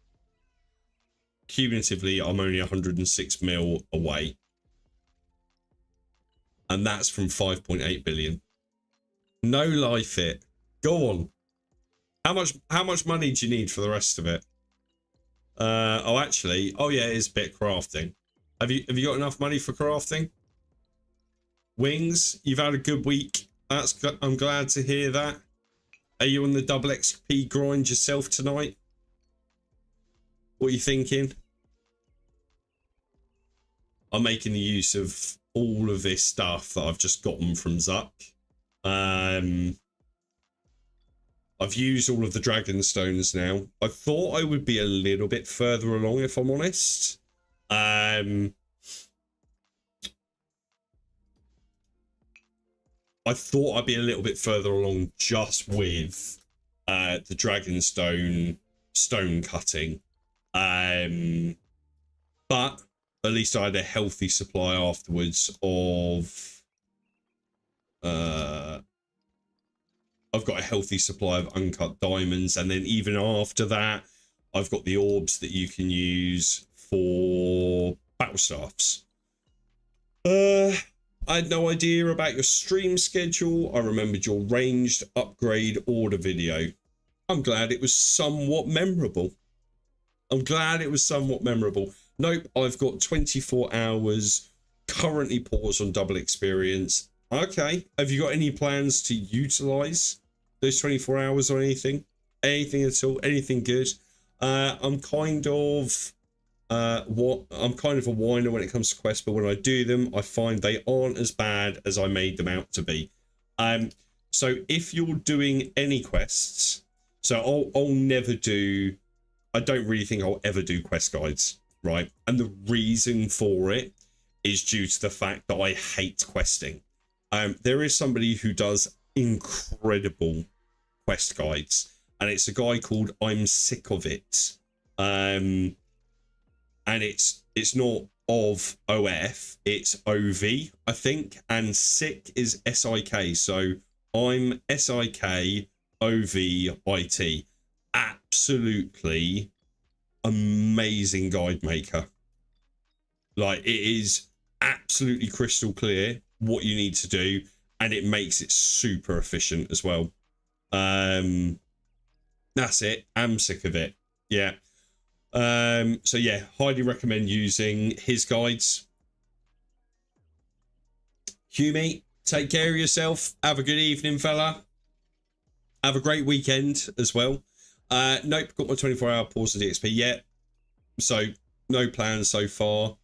cumulatively, I'm only 106 mil away. And that's from 5.8 billion. No life it. Go on. How much money do you need for the rest of it? Oh yeah, it is a bit crafting. Have you got enough money for crafting? Wings, you've had a good week. I'm glad to hear that. Are you on the double XP grind yourself tonight? What are you thinking? I'm making the use of all of this stuff that I've just gotten from Zuck. I've used all of the dragon stones now. I thought I would be a little bit further along, if I'm honest. I thought I'd be a little bit further along just with the dragon stone cutting. But at least I had a healthy supply afterwards of I've got a healthy supply of uncut diamonds, and then even after that I've got the orbs that you can use for battle staffs. I had no idea about your stream schedule. I remembered your ranged upgrade order video. I'm glad it was somewhat memorable. Nope, I've got 24 hours currently paused on double experience. Okay. Have you got any plans to utilize those 24 hours or anything? Anything at all? Anything good? I'm kind of I'm kind of a whiner when it comes to quests, but when I do them, I find they aren't as bad as I made them out to be. So if you're doing any quests, so I'll never do. I don't really think I'll ever do quest guides, right? And the reason for it is due to the fact that I hate questing. There is somebody who does incredible quest guides, and it's a guy called I'm Sick of It. And it's not of OF, it's OV, I think, and sick is SIK. So I'm SIK OVIT. Absolutely amazing guide maker. Like, it is absolutely crystal clear what you need to do, and it makes it super efficient as well. That's it. I'm sick of it. Yeah. So yeah, highly recommend using his guides. Humie, take care of yourself. Have a good evening, fella. Have a great weekend as well. Nope, got my 24-hour pause of DXP yet. So no plans so far.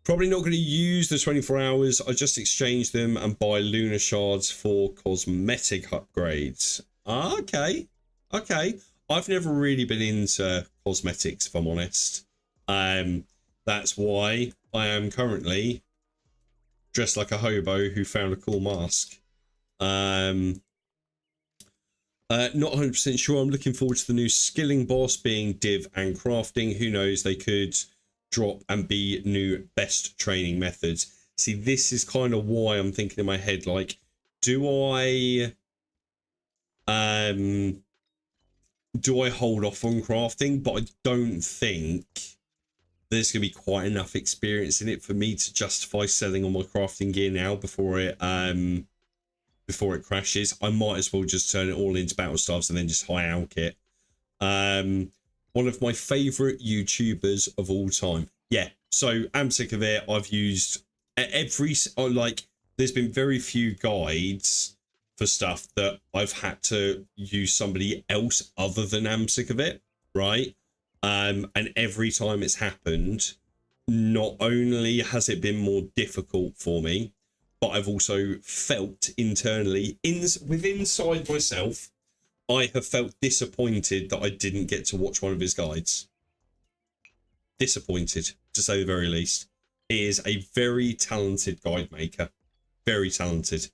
Probably not going to use the 24 hours. I just exchange them and buy lunar shards for cosmetic upgrades. Okay. Okay. I've never really been into cosmetics, if I'm honest. That's why I am currently dressed like a hobo who found a cool mask. Not 100% sure. I'm looking forward to the new skilling boss being div and crafting. Who knows? They could drop and be new best training methods. See, this is kind of why I'm thinking in my head, like, do I hold off on crafting? But I don't think there's going to be quite enough experience in it for me to justify selling all my crafting gear now before it crashes. I might as well just turn it all into battle staves and then just high alch it. One of my favorite YouTubers of all time. Yeah, so I'm sick of it. I've used there's been very few guides for stuff that I've had to use somebody else other than I'm sick of it, right? And every time it's happened, not only has it been more difficult for me, but I've also felt internally, inside myself, I have felt disappointed that I didn't get to watch one of his guides. Disappointed, to say the very least. He is a very talented guide maker. Very talented.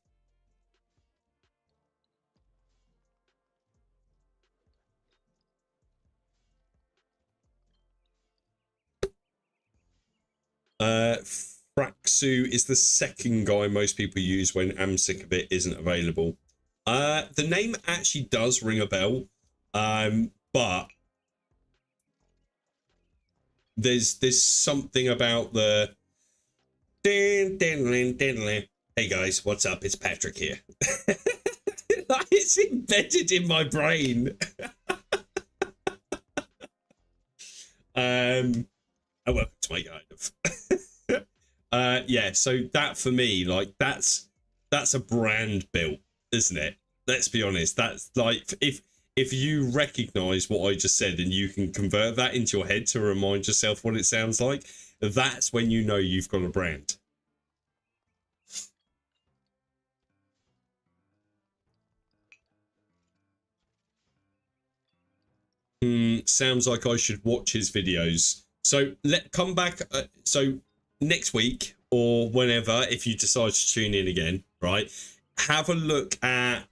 Fraxu is the second guy most people use when I'm Sick of It isn't available. The name actually does ring a bell, but there's something about the hey guys, what's up? It's Patrick here. It's embedded in my brain. Welcome to my guide. Yeah, so that for me, like that's a brand built, isn't it? Let's be honest. That's like if you recognize what I just said and you can convert that into your head to remind yourself what it sounds like, that's when you know you've got a brand. Sounds like I should watch his videos. So come back. So next week or whenever, if you decide to tune in again, right? Have a look at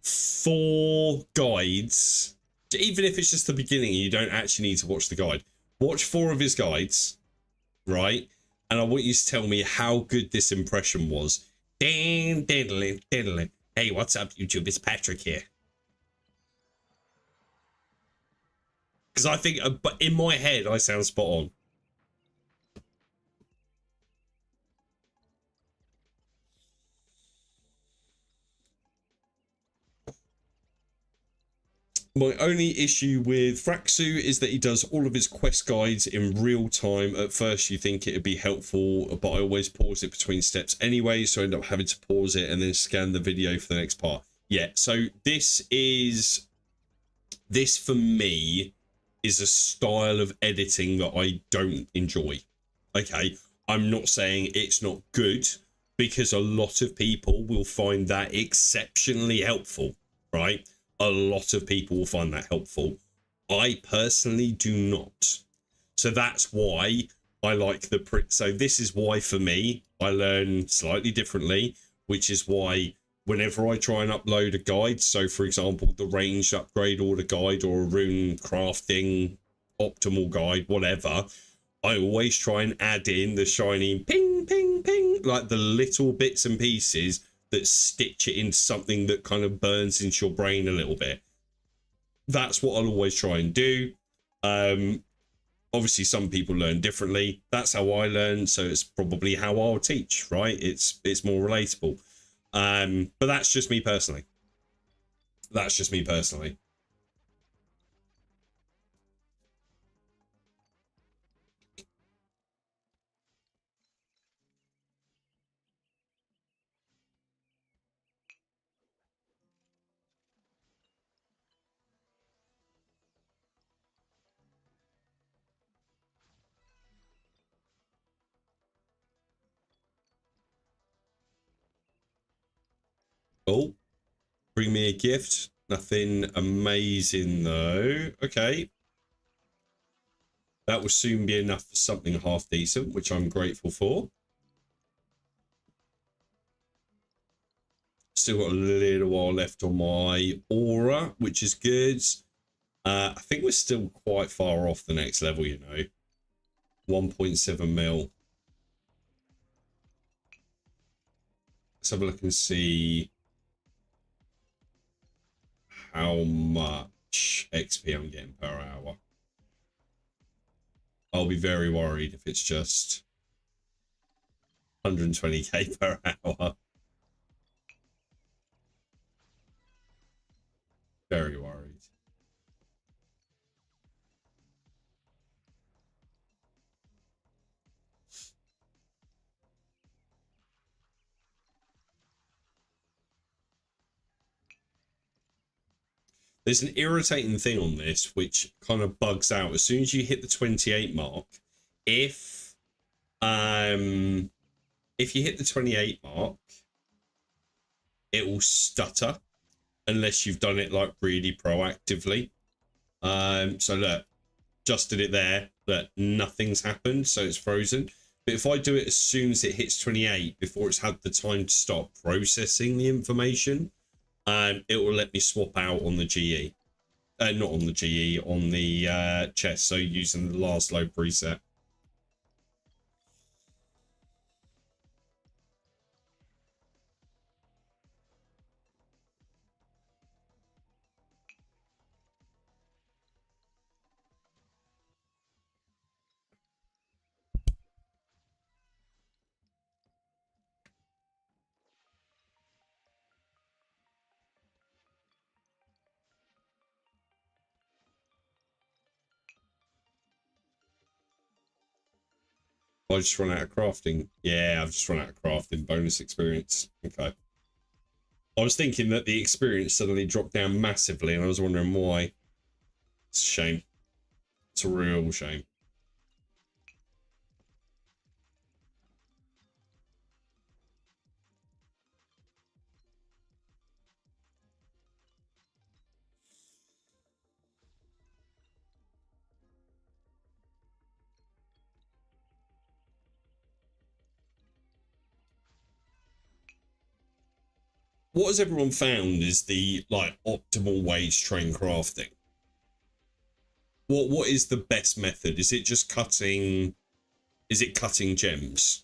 4 guides. Even if it's just the beginning, you don't actually need to watch the guide. Watch 4 of his guides, right? And I want you to tell me how good this impression was. Hey, what's up, YouTube? It's Patrick here. Because I think, but in my head, I sound spot on. My only issue with Fraxu is that he does all of his quest guides in real time. At first you think it'd be helpful, but I always pause it between steps anyway, so I end up having to pause it and then scan the video for the next part. Yeah, so this for me is a style of editing that I don't enjoy. Okay, I'm not saying it's not good, because a lot of people will find that exceptionally helpful, right? A lot of people will find that helpful. I personally do not. So that's why I like the print. So this is why for me, I learn slightly differently, which is why whenever I try and upload a guide, so for example, the range upgrade order guide or a rune crafting optimal guide, whatever, I always try and add in the shiny ping, ping, ping, like the little bits and pieces that stitch it into something that kind of burns into your brain a little bit. That's what I'll always try and do. Obviously, some people learn differently. That's how I learn, so it's probably how I'll teach, right? It's more relatable. But that's just me personally. That's just me personally. Oh, bring me a gift. Nothing amazing though. Okay. That will soon be enough for something half decent, which I'm grateful for. Still got a little while left on my aura, which is good. I think we're still quite far off the next level, you know. 1.7 mil. Let's have a look and see how much XP I'm getting per hour. I'll be very worried if it's just 120k per hour. Very worried. There's an irritating thing on this which kind of bugs out as soon as you hit the 28 mark. If you hit the 28 mark, it will stutter unless you've done it like really proactively. So look, just did it there. Look, nothing's happened, so it's frozen. But if I do it as soon as it hits 28, before it's had the time to start processing the information, it will let me swap out on the GE. Not on the GE, on the chest, so using the last low preset. I just run out of crafting. Yeah, I've just run out of crafting bonus experience. Okay. I was thinking that the experience suddenly dropped down massively, and I was wondering why. It's a shame. It's a real shame. What has everyone found is the like optimal way to train crafting? What is the best method? Is it just cutting? Is it cutting gems,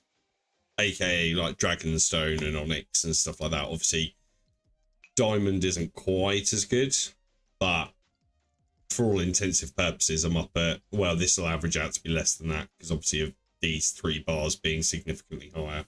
aka like dragonstone and onyx and stuff like that? Obviously, diamond isn't quite as good, but for all intensive purposes, I'm up at, well, this will average out to be less than that because obviously of these 3 bars being significantly higher.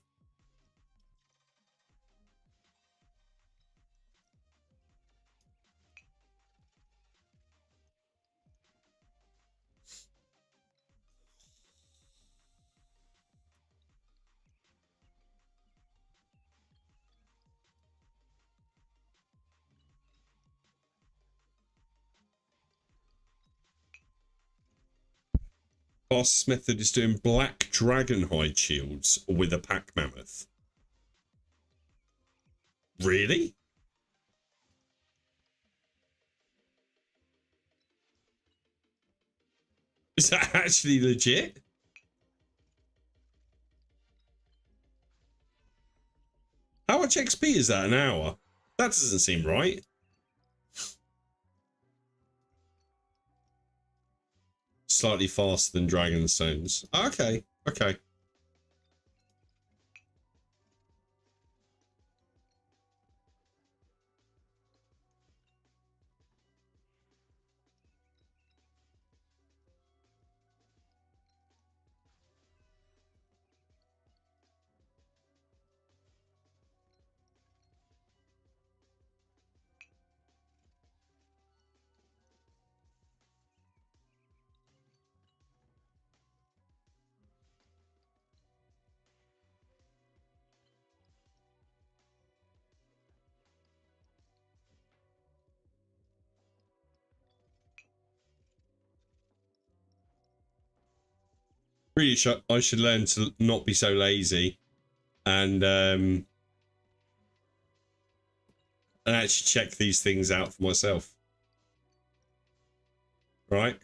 Fastest method is doing black dragon hide shields with a pack mammoth. Really? Is that actually legit? How much XP is that an hour? That doesn't seem right. Slightly faster than Dragonstones. Okay, okay. Really, I should learn to not be so lazy and actually check these things out for myself. Right?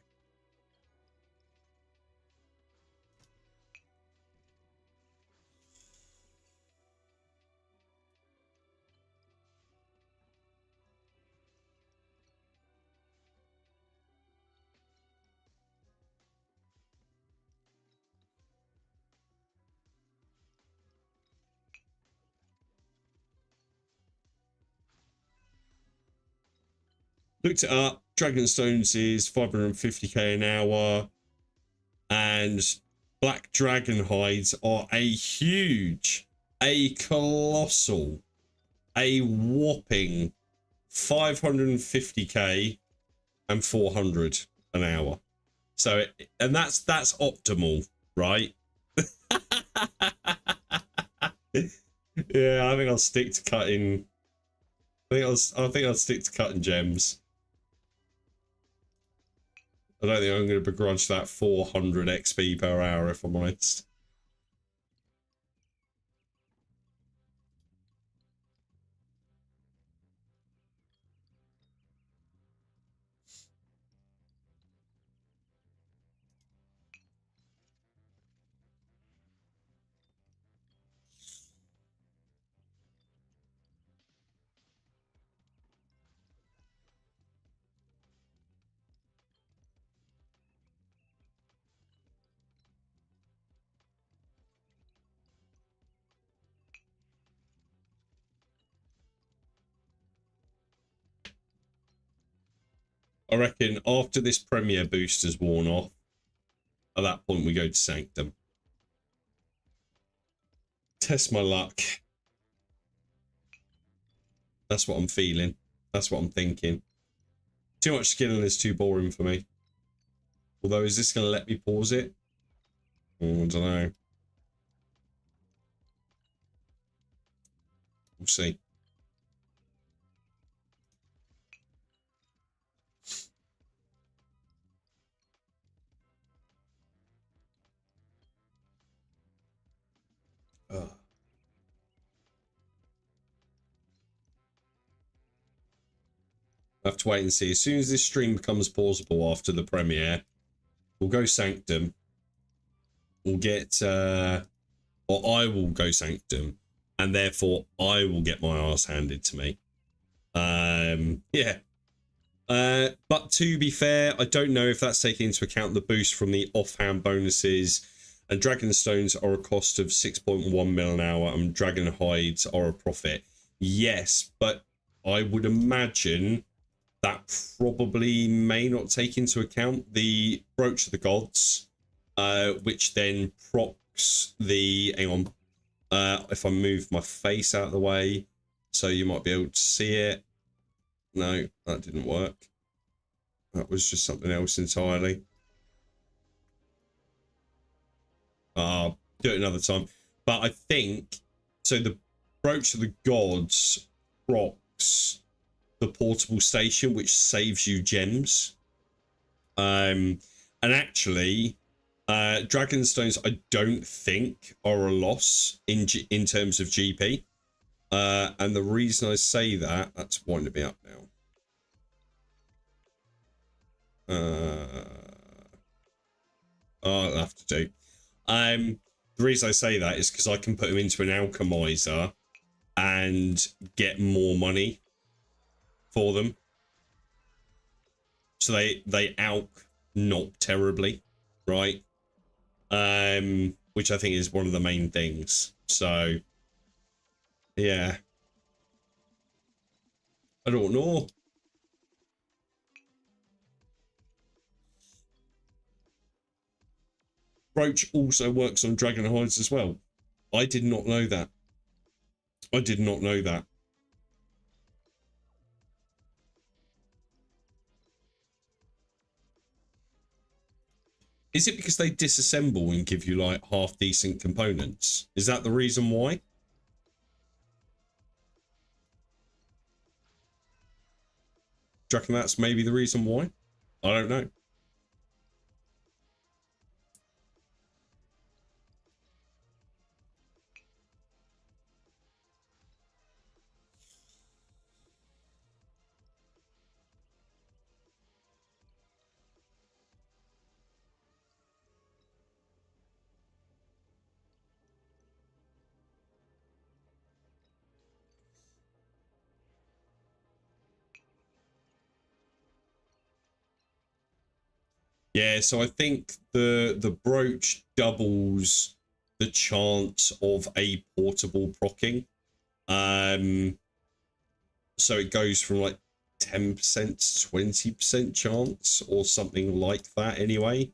Looked it up. Dragonstones is 550k an hour, and black dragon hides are a huge, a colossal, a whopping 550k and 400 an hour. So, and that's optimal, right? Yeah, I think I'll stick to cutting. I think I'll stick to cutting gems. I don't think I'm going to begrudge that 400 XP per hour, if I'm honest. I reckon after this Premier boost has worn off, at that point we go to Sanctum. Test my luck. That's what I'm feeling. That's what I'm thinking. Too much skilling is too boring for me. Although, is this going to let me pause it? I don't know. We'll see. Ugh. I have to wait and see. As soon as this stream becomes pausable after the premiere, we'll go Sanctum. We'll get, or I will go Sanctum, and therefore I will get my ass handed to me. Yeah. But to be fair, I don't know if that's taking into account the boost from the offhand bonuses. And Dragonstones are a cost of 6.1 mil an hour, and Dragon Hides are a profit. Yes, but I would imagine that probably may not take into account the Brooch of the Gods, which then procs the... Hang on. If I move my face out of the way, so you might be able to see it. No, that didn't work. That was just something else entirely. I'll do it another time. But I think, so the Brooch of the Gods procs the portable station, which saves you gems. And actually, Dragonstones, I don't think are a loss in terms of GP. And the reason I say that, that's winding me up now. I'll have to do. The reason I say that is because I can put them into an alchemizer and get more money for them. So they alch not terribly, right? Which I think is one of the main things. So yeah. I don't know. Brooch also works on dragon hides as well. I did not know that. I did not know that. Is it because they disassemble and give you like half decent components? Is that the reason why? Do you reckon that's maybe the reason why? I don't know. Yeah, so I think the brooch doubles the chance of a portable procking. So it goes from like 10% to 20% chance or something like that anyway.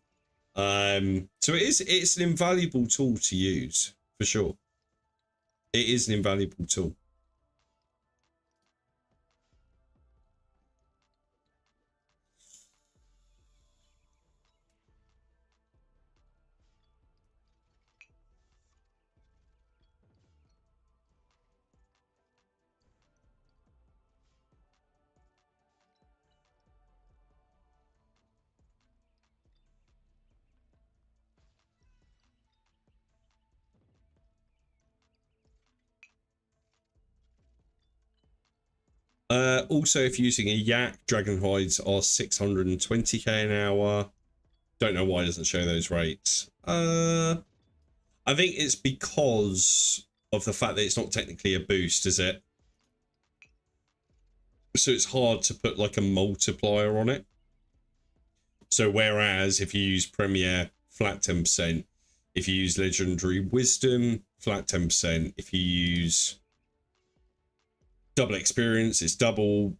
So it's an invaluable tool to use for sure. It is an invaluable tool. Also, if you're using a yak, dragon hides are 620k an hour. Don't know why it doesn't show those rates. I think it's because of the fact that it's not technically a boost, is it? So it's hard to put like a multiplier on it. So whereas if you use Premier, flat 10%. If you use Legendary Wisdom, flat 10%. If you use double experience, it's double.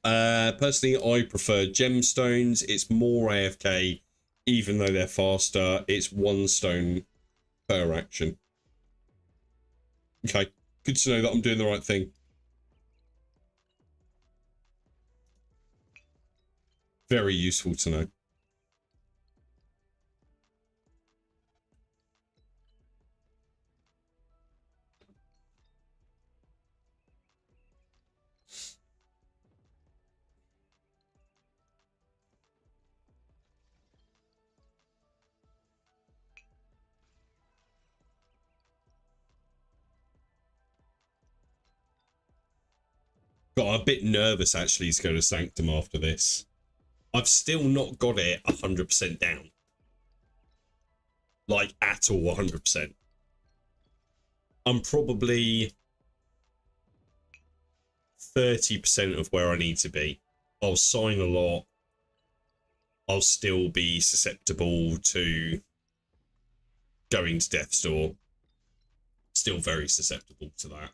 Personally, I prefer gemstones. It's more AFK, even though they're faster. It's 1 stone per action. Okay, good to know that I'm doing the right thing. Very useful to know. Got a bit nervous actually to go to Sanctum after this. I've still not got it 100% down. Like, at all 100%. I'm probably 30% of where I need to be. I'll sign a lot. I'll still be susceptible to going to Death's Door. Still very susceptible to that.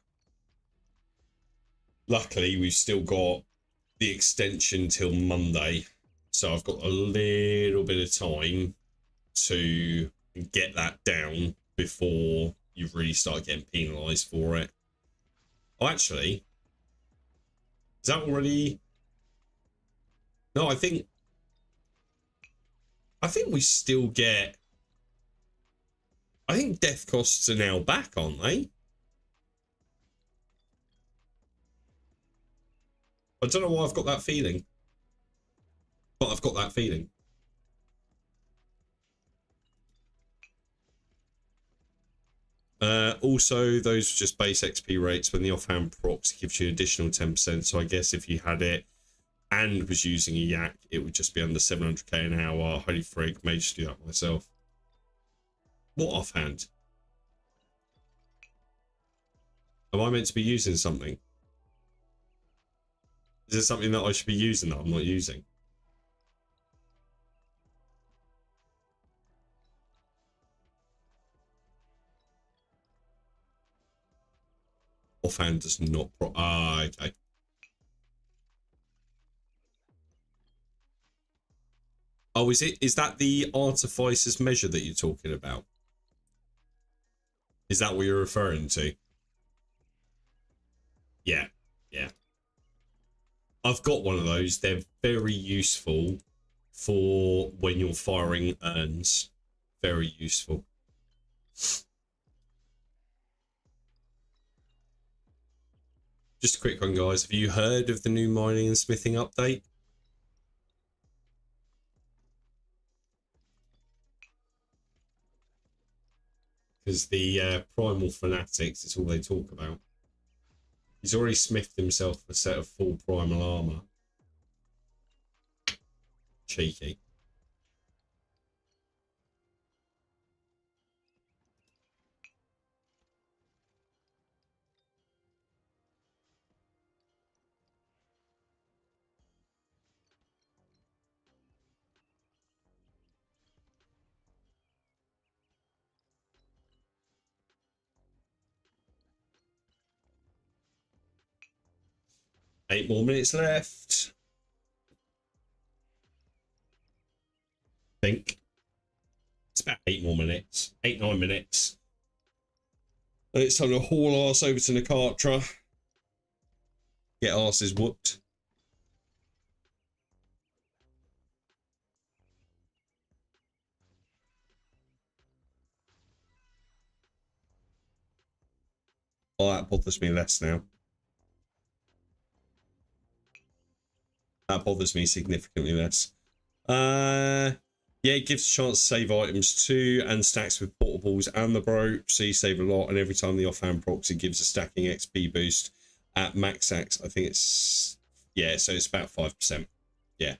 Luckily, we've still got the extension till Monday. So I've got a little bit of time to get that down before you really start getting penalised for it. Oh, actually, is that already? No, I think we still get. I think death costs are now back, aren't they? I don't know why I've got that feeling, but I've got that feeling. Also, those are just base XP rates. When the offhand procs gives you an additional 10%. So I guess if you had it and was using a yak, it would just be under 700k an hour. Holy frig, may just do that myself. What offhand? Am I meant to be using something? Is there something that I should be using that I'm not using? Offhand does not pro. Ah, okay. Oh, is that the artificer's measure that you're talking about? Is that what you're referring to? Yeah, yeah. I've got one of those. They're very useful for when you're firing urns. Very useful. Just a quick one, guys. Have you heard of the new mining and smithing update? Because the primal fanatics, it's all they talk about. He's already smithed himself a set of full primal armor. Cheeky. Eight more minutes left. I think. It's about 8 more minutes. 8, 9 minutes. And it's time to haul arse over to Nakatra. Get arses whooped. Oh, that bothers me less now. That bothers me significantly less. Yeah, it gives a chance to save items too, and stacks with portables and the bro, so you save a lot. And every time the offhand procs, it gives a stacking XP boost at max axe. I think it's, yeah, so it's about 5%. Yeah,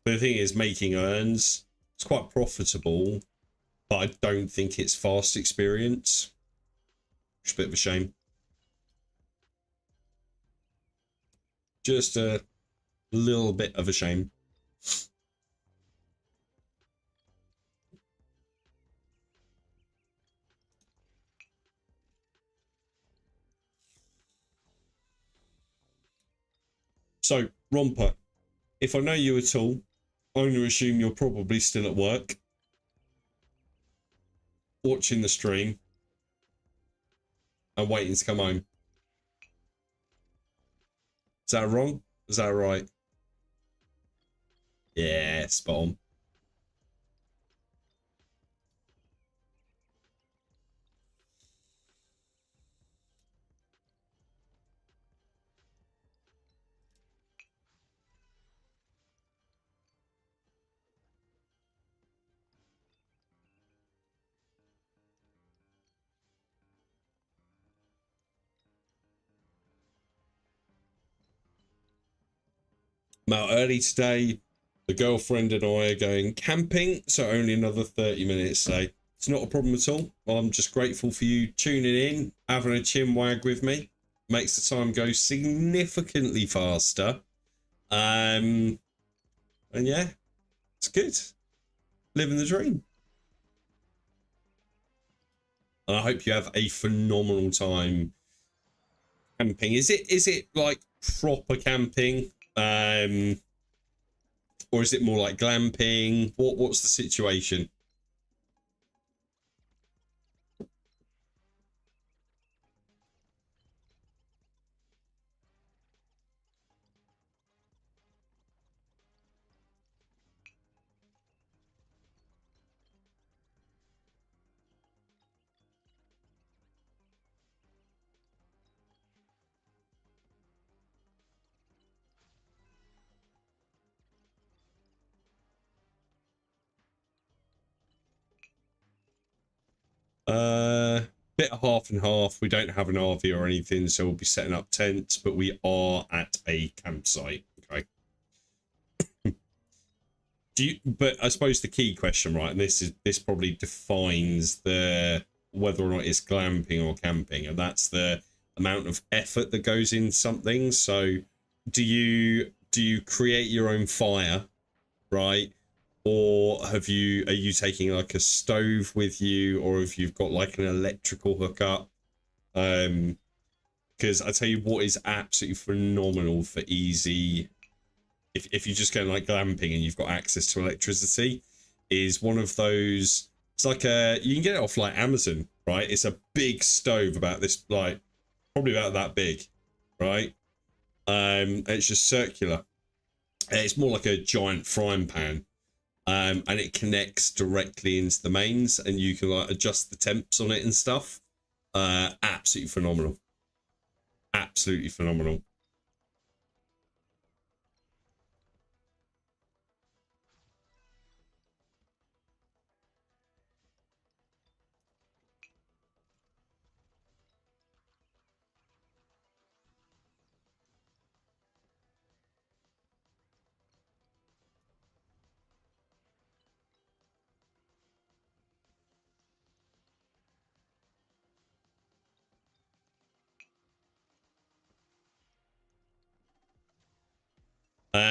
but the thing is, making urns, it's quite profitable, but I don't think it's fast experience. Which is a bit of a shame. Just a little bit of a shame. So, Romper, if I know you at all, I'm going to assume you're probably still at work, watching the stream, and waiting to come home. Is that wrong? Is that right? Yeah, spot on. I'm out early today. The girlfriend and I are going camping, so only another 30 minutes. So it's not a problem at all. I'm just grateful for you tuning in, having a chin wag with me. Makes the time go significantly faster. And yeah, it's good. Living the dream. And I hope you have a phenomenal time camping. Is it like proper camping? Or is it more like glamping? What's the situation? bit of half and half. We don't have an RV or anything, so we'll be setting up tents, but we are at a campsite. Okay. But I suppose the key question, right, and this probably defines the whether or not it's glamping or camping, and that's the amount of effort that goes into something. So do you create your own fire, right? Or are you taking like a stove with you, or if you've got like an electrical hookup? Because I tell you what is absolutely phenomenal for easy, if you just go like glamping and you've got access to electricity, is one of those. It's like you can get it off like Amazon, right? It's a big stove about this, like probably about that big, right? And it's just circular. It's more like a giant frying pan. And it connects directly into the mains, and you can like adjust the temps on it and stuff. Absolutely phenomenal. Absolutely phenomenal.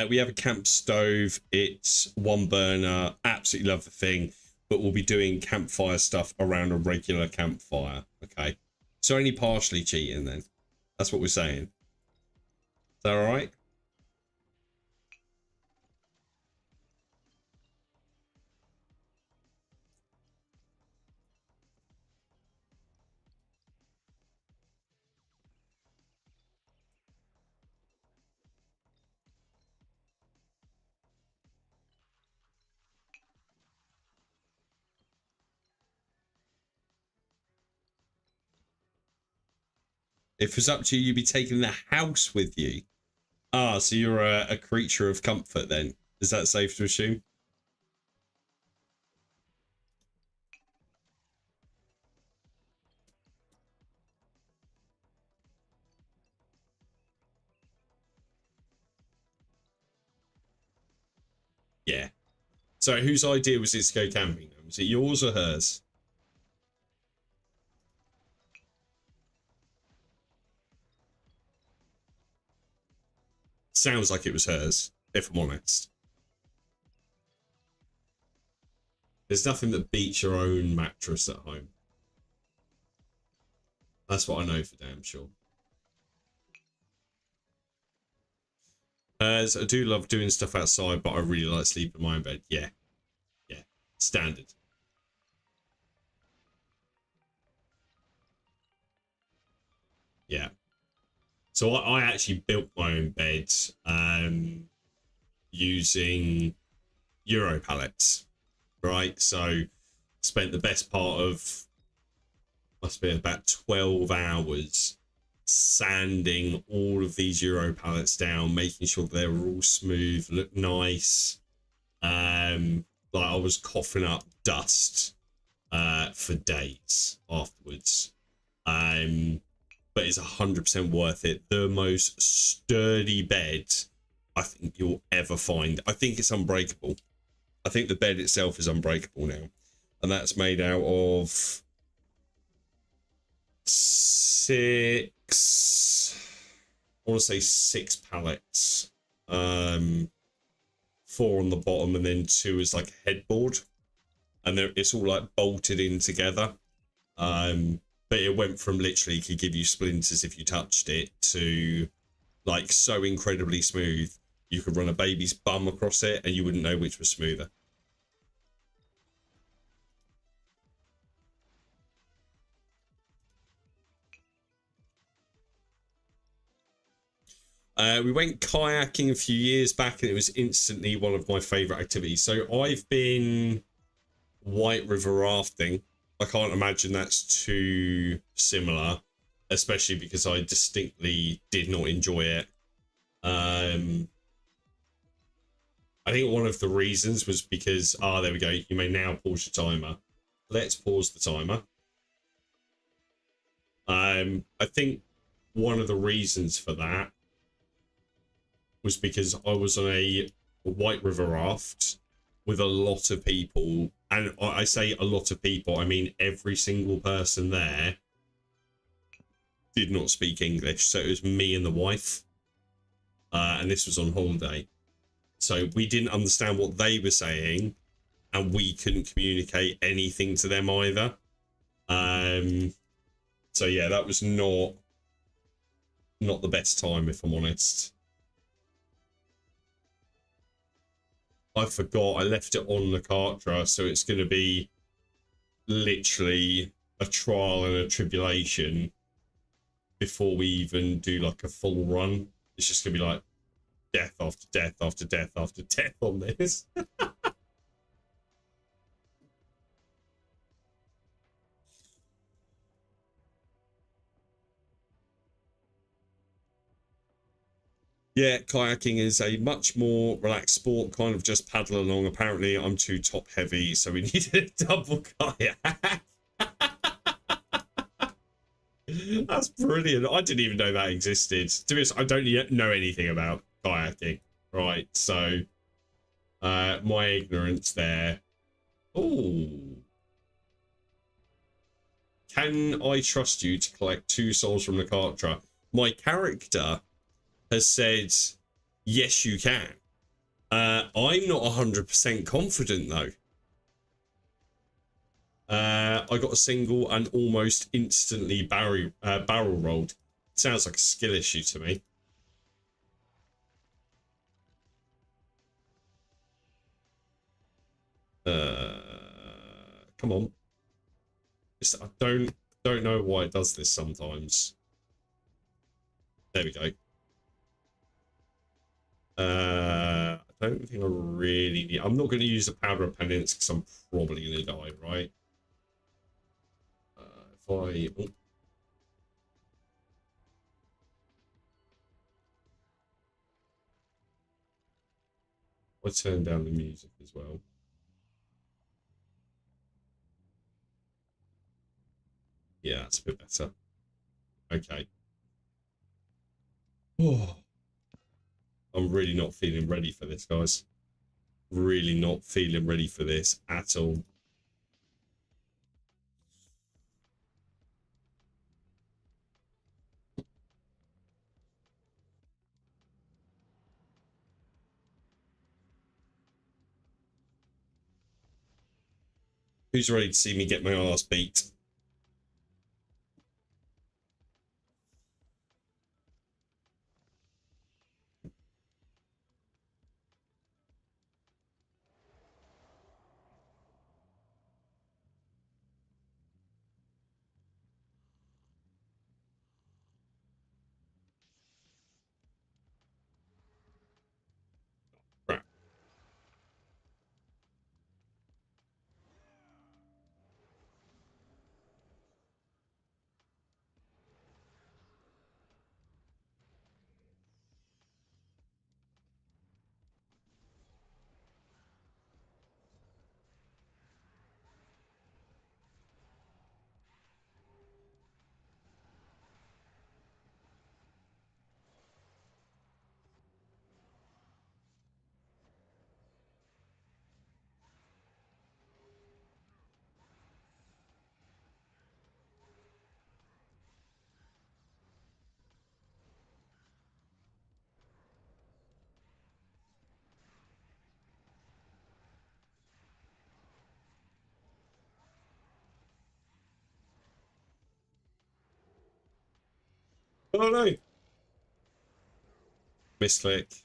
We have a camp stove. It's one burner. Absolutely love the thing. But we'll be doing campfire stuff around a regular campfire. Okay. So only partially cheating then. That's what we're saying. Is that all right? If it's up to you, you'd be taking the house with you. Ah, so you're a creature of comfort then. Is that safe to assume? Yeah. So whose idea was it to go camping? Was it yours or hers? Sounds like it was hers, if I'm honest. There's nothing that beats your own mattress at home. That's what I know for damn sure. As I do love doing stuff outside, but I really like sleeping in my own bed. Yeah. Yeah. Standard. Yeah. So I actually built my own bed using Euro pallets, right? So spent the best part of, must be about 12 hours sanding all of these Euro pallets down, making sure they were all smooth, look nice. Like I was coughing up dust for days afterwards. But it's 100% worth it. The most sturdy bed I think you'll ever find. I think it's unbreakable. I think the bed itself is unbreakable now. And that's made out of 6, I want to say 6 pallets. 4 on the bottom and then 2 is like a headboard. And it's all like bolted in together. But it went from literally could give you splinters if you touched it to like so incredibly smooth you could run a baby's bum across it and you wouldn't know which was smoother. We went kayaking a few years back and it was instantly one of my favorite activities. So I've been white river rafting. I can't imagine that's too similar, especially because I distinctly did not enjoy it. I think one of the reasons was because, there we go. You may now pause your timer. Let's pause the timer. I think one of the reasons for that was because I was on a White River raft with a lot of people, and I say a lot of people, I mean every single person there did not speak English. So it was me and the wife, and this was on holiday. So we didn't understand what they were saying, and we couldn't communicate anything to them either. So yeah, that was not the best time, if I'm honest. I forgot I left it on the Kartra, so it's going to be literally a trial and a tribulation before we even do like a full run. It's just going to be like death after death after death after death on this. Yeah, kayaking is a much more relaxed sport, kind of just paddle along. Apparently, I'm too top heavy, so we needed a double kayak. That's brilliant. I didn't even know that existed. To be honest, I don't yet know anything about kayaking, right? So, my ignorance there. Oh, can I trust you to collect 2 souls from the Kartra? My character has said, yes, you can. I'm not 100% confident though. I got a single and almost instantly barrel rolled. Sounds like a skill issue to me. Come on. I don't know why it does this sometimes. There we go. I don't think I really need. I'm not going to use the powder of penance because I'm probably going to die, right? If I I turn down the music as well. Yeah, that's a bit better. Okay. Oh, I'm really not feeling ready for this, guys. Really not feeling ready for this at all. Who's ready to see me get my ass beat? Crap. Oh no. Misclick.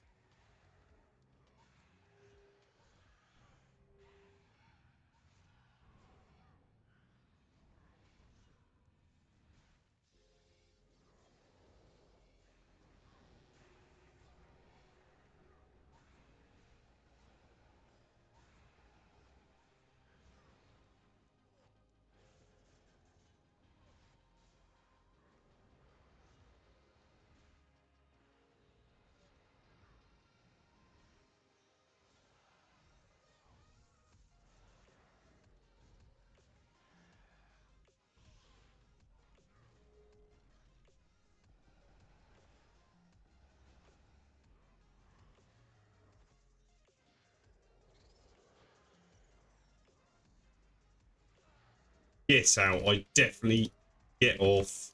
Get out. I definitely get off.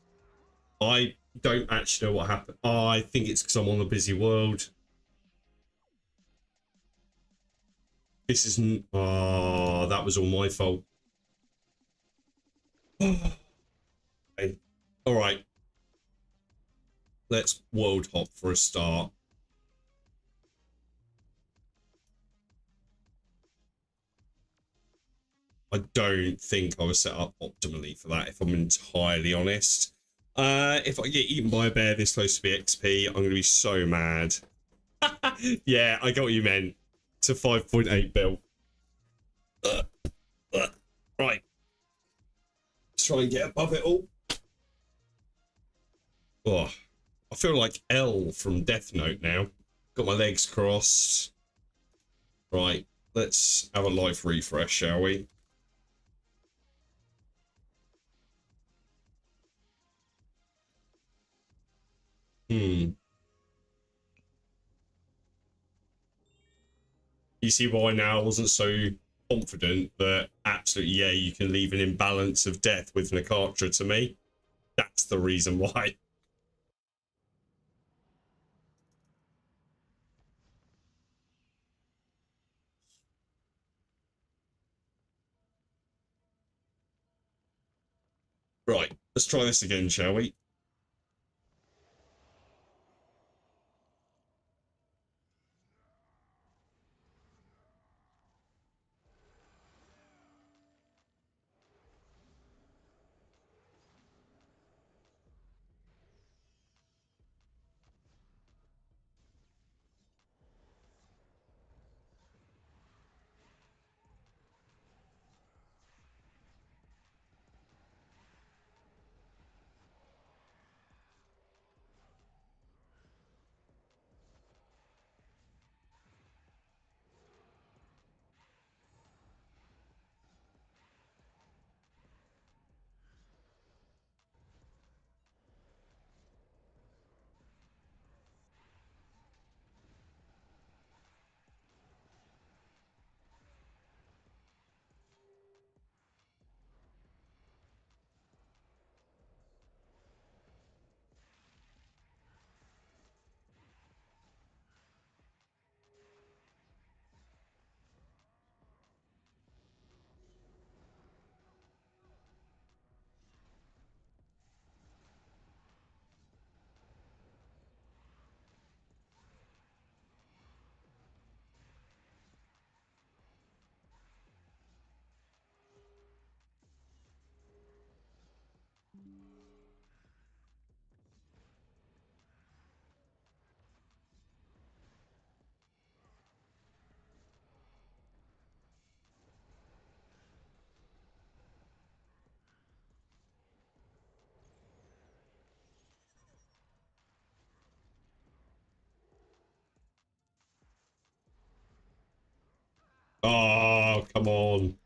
I don't actually know what happened. Oh, I think it's because I'm on a busy world. This isn't. Oh, that was all my fault. Okay. All right. Let's world hop for a start. I don't think I was set up optimally for that, if I'm entirely honest. If I get eaten by a bear this close to the XP, I'm going to be so mad. Yeah, I got what you meant. To 5.8 bill. Right. Let's try and get above it all. Oh, I feel like L from Death Note now. Got my legs crossed. Right. Let's have a life refresh, shall we? Hmm. You see why now I wasn't so confident that absolutely, yeah, you can leave an imbalance of death with Nakatra to me. That's the reason why. Right, let's try this again, shall we? Oh, come on.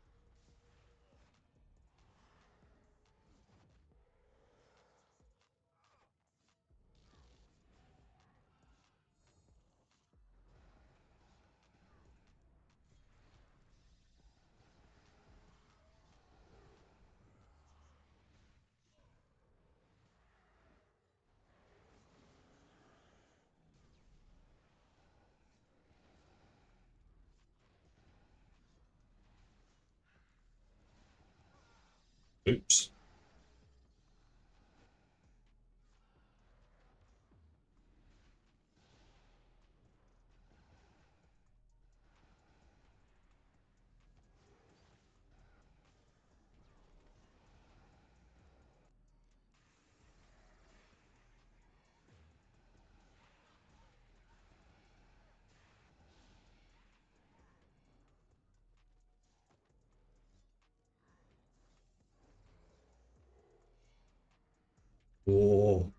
Oops. Oh,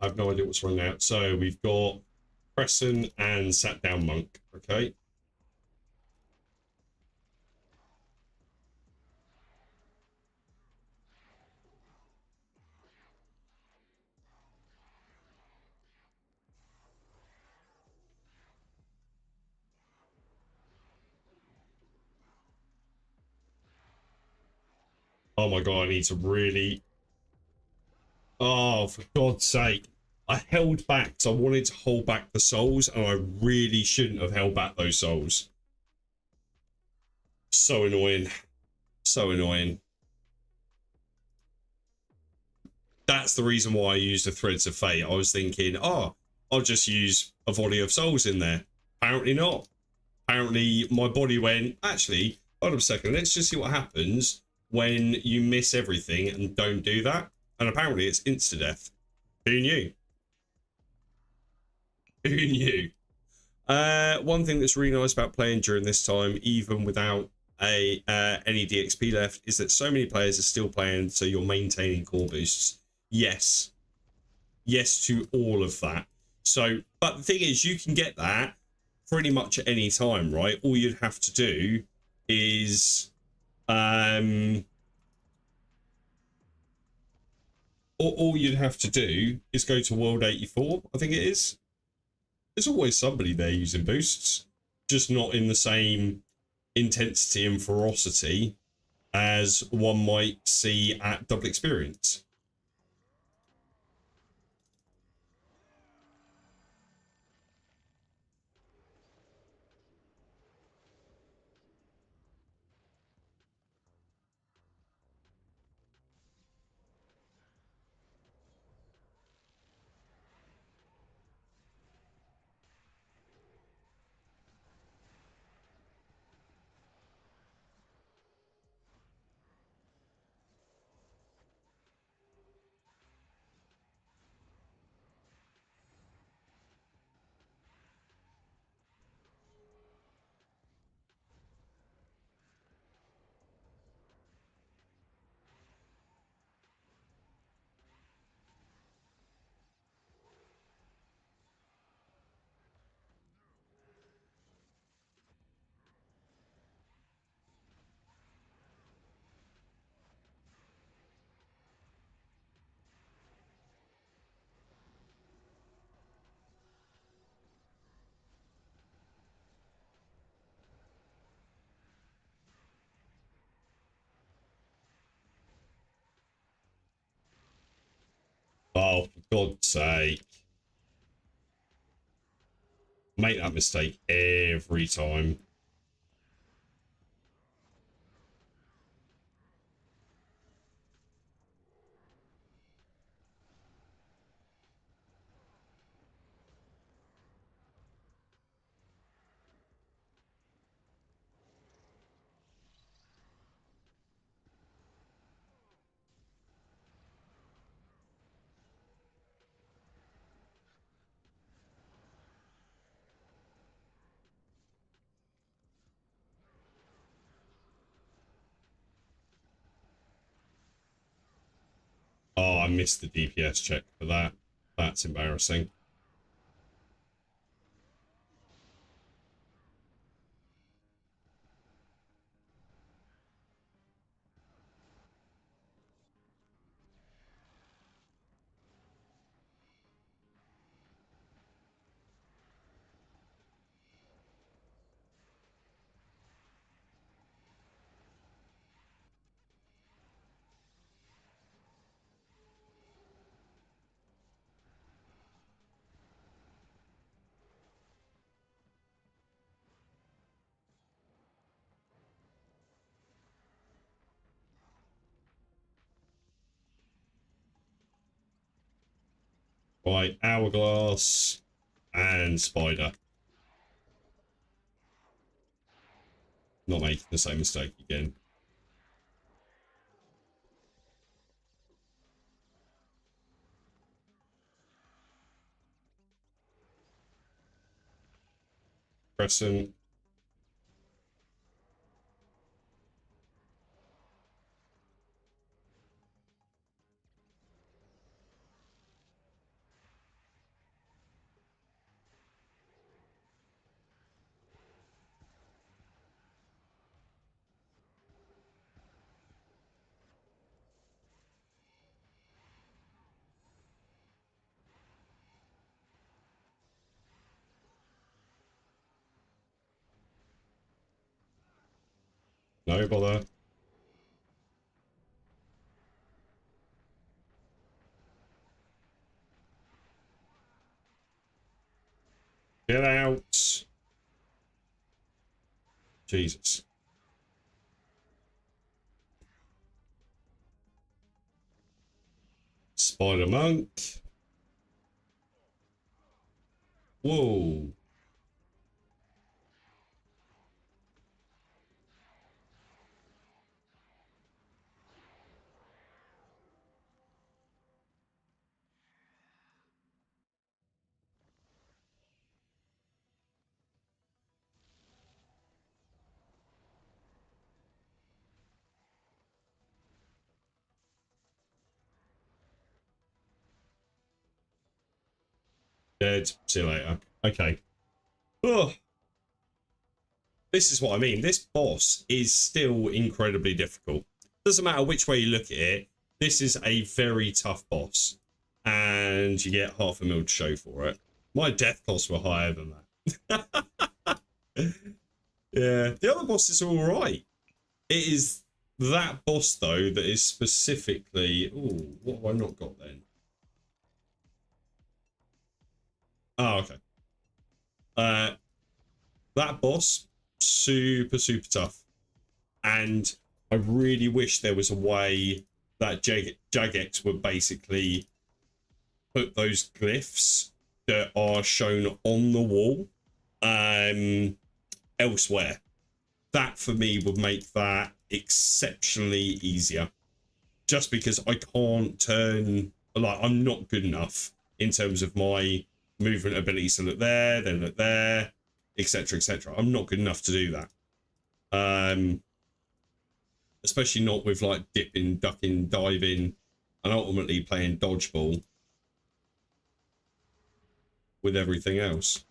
I have no idea what's wrong now. So we've got Crescent and Sat Down Monk. Okay. Oh my god, I need to really... Oh, for God's sake. I held back, so I wanted to hold back the souls, and I really shouldn't have held back those souls. So annoying. So annoying. That's the reason why I used the Threads of Fate. I was thinking, oh, I'll just use a volley of souls in there. Apparently not. Apparently my body went, actually, hold on a second, let's just see what happens when you miss everything and don't do that. And apparently it's insta-death. Who knew? Who knew? One thing that's really nice about playing during this time, even without any DXP left, is that so many players are still playing, so you're maintaining core boosts. Yes. Yes to all of that. So, but the thing is, you can get that pretty much at any time, right? All you'd have to do is all you'd have to do is go to World 84, I think it is. There's always somebody there using boosts, just not in the same intensity and ferocity as one might see at Double Experience. Oh, for God's sake. Make that mistake every time. Oh, I missed the DPS check for that. That's embarrassing. Right, Hourglass and Spider. Not making the same mistake again. Crescent. No bother. Get out. Jesus. Spider monk. Whoa. Dead. See you later. Okay. Oh, this is what I mean. This boss is still incredibly difficult. Doesn't matter which way you look at it. This is a very tough boss. And you get half a mil to show for it. My death costs were higher than that. Yeah. The other bosses are alright. It is that boss, though, that is specifically... Ooh, what have I not got then? Oh, okay. That boss, super tough, and I really wish there was a way that Jagex would basically put those glyphs that are shown on the wall elsewhere. That for me would make that exceptionally easier, just because I can't turn, like, I'm not good enough in terms of my movement abilities to look there, then look there, etc, etc. I'm not good enough to do that, especially not with like dipping, ducking, diving, and ultimately playing dodgeball with everything else.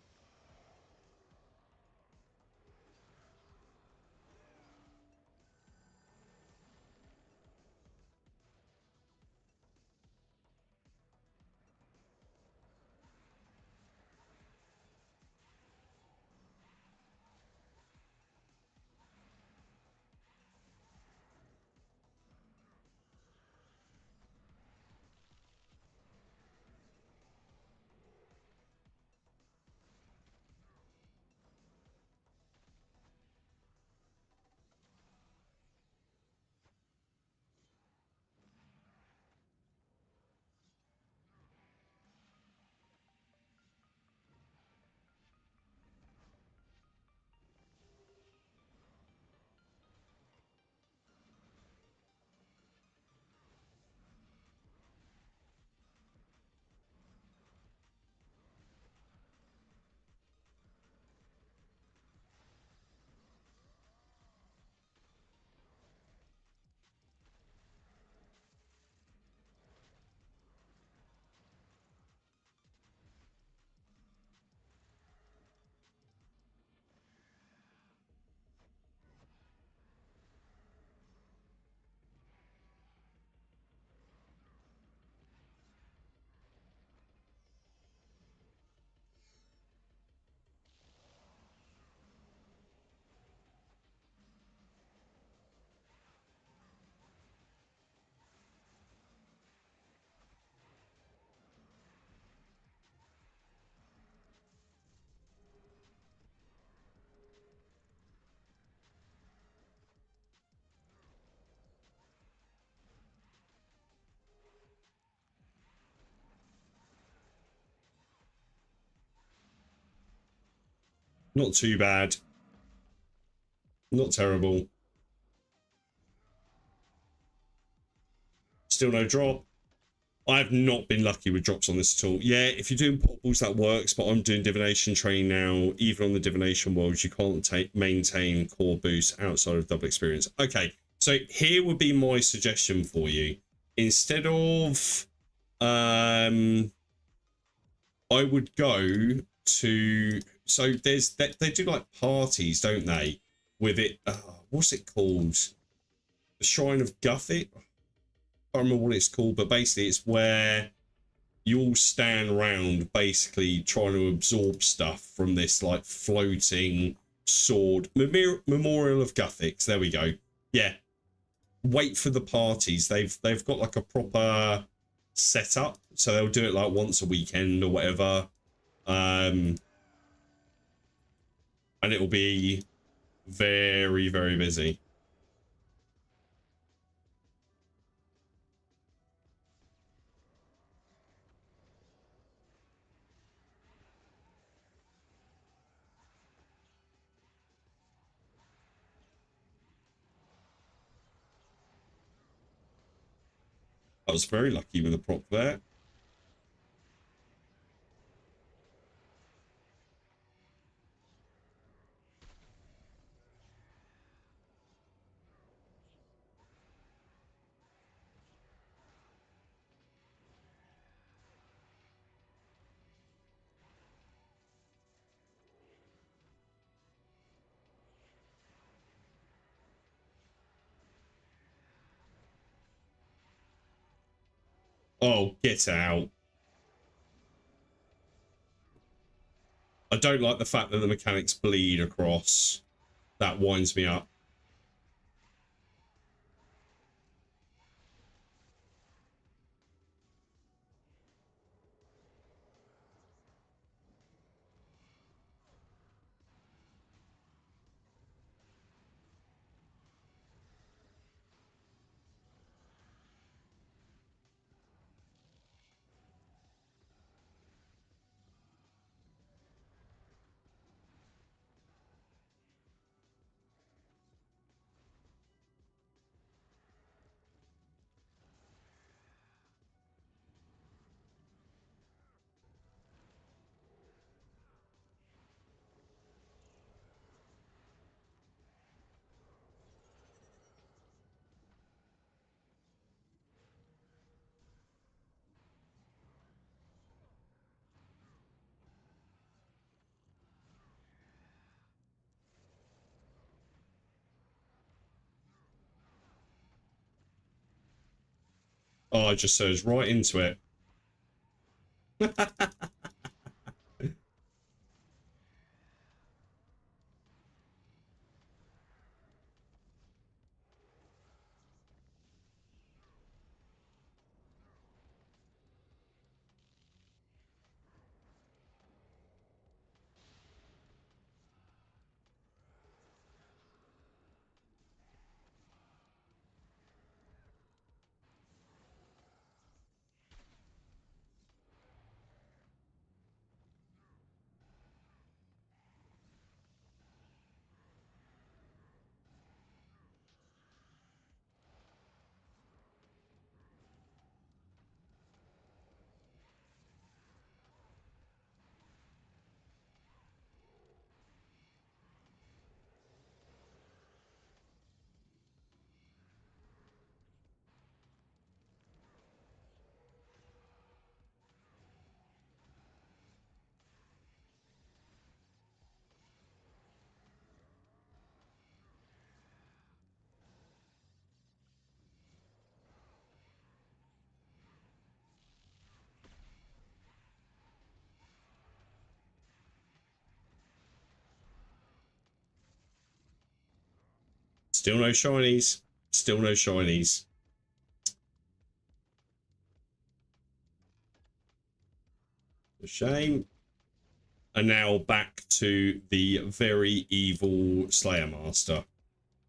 Not too bad. Not terrible. Still no drop. I've not been lucky with drops on this at all. Yeah, if you're doing popables, that works, but I'm doing divination training now. Even on the divination worlds, you can't maintain core boost outside of double experience. Okay, so here would be my suggestion for you. Instead of I would go to, so there's they do like parties, don't they, with it, what's it called, the Shrine of Guthic. I don't remember what it's called, but basically it's where you all stand around basically trying to absorb stuff from this like floating sword. Memorial of Guthics, there we go. Yeah, wait for the parties. They've got like a proper setup, so they'll do it like once a weekend or whatever. and it will be very, very busy. I was very lucky with the prop there. Oh, get out. I don't like the fact that the mechanics bleed across. That winds me up. Oh, I just surged right into it. Still no shinies. Still no shinies. A shame. And now back to the very evil Slayer Master,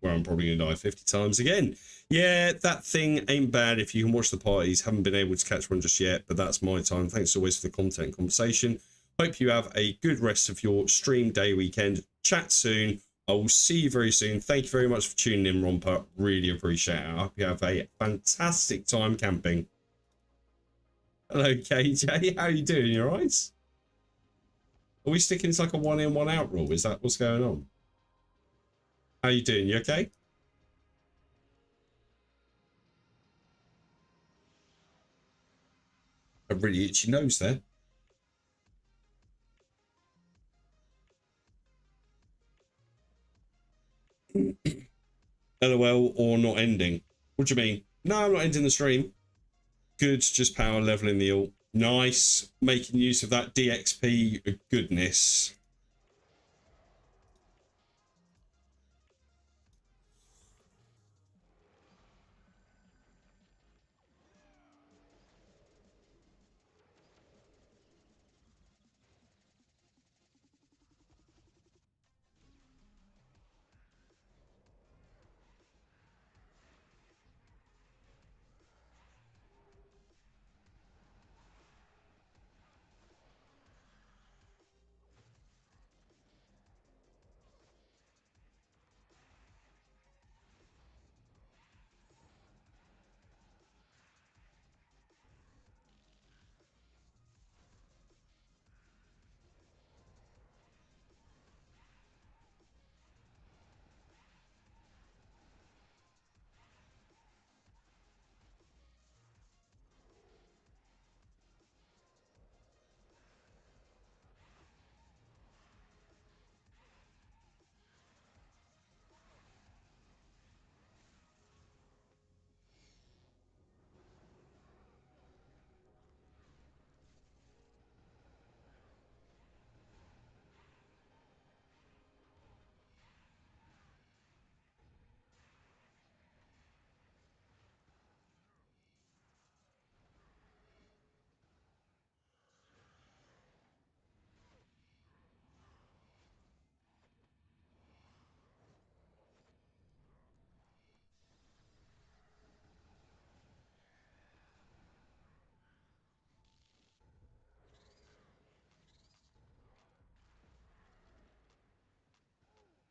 where I'm probably going to die 50 times again. Yeah, that thing ain't bad if you can watch the parties. Haven't been able to catch one just yet, but that's my time. Thanks always for the content and conversation. Hope you have a good rest of your stream day weekend. Chat soon. I will see you very soon. Thank you very much for tuning in, Romper. Really appreciate it. I hope you have a fantastic time camping. Hello, KJ. How are you doing? You all right? Are we sticking to like a 1 in, 1 out rule? Is that what's going on? How you doing? You okay? A really itchy nose there. LOL or not ending. What do you mean? No, I'm not ending the stream. Good, just power leveling the ult. Nice. Making use of that DXP goodness.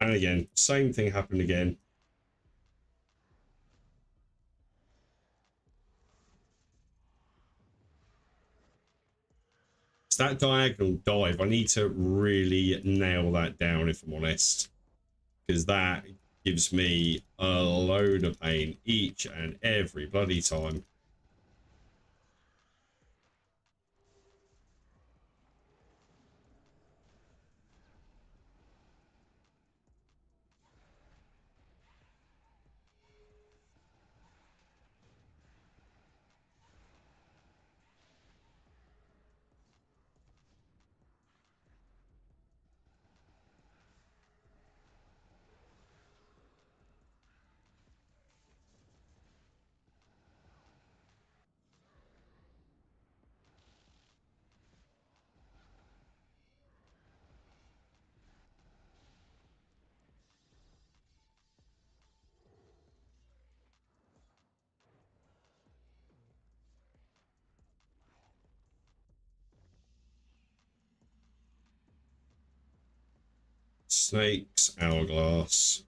And again, same thing happened again. It's that diagonal dive. I need to really nail that down, if I'm honest, because that gives me a load of pain each and every bloody time. Snakes, hourglass.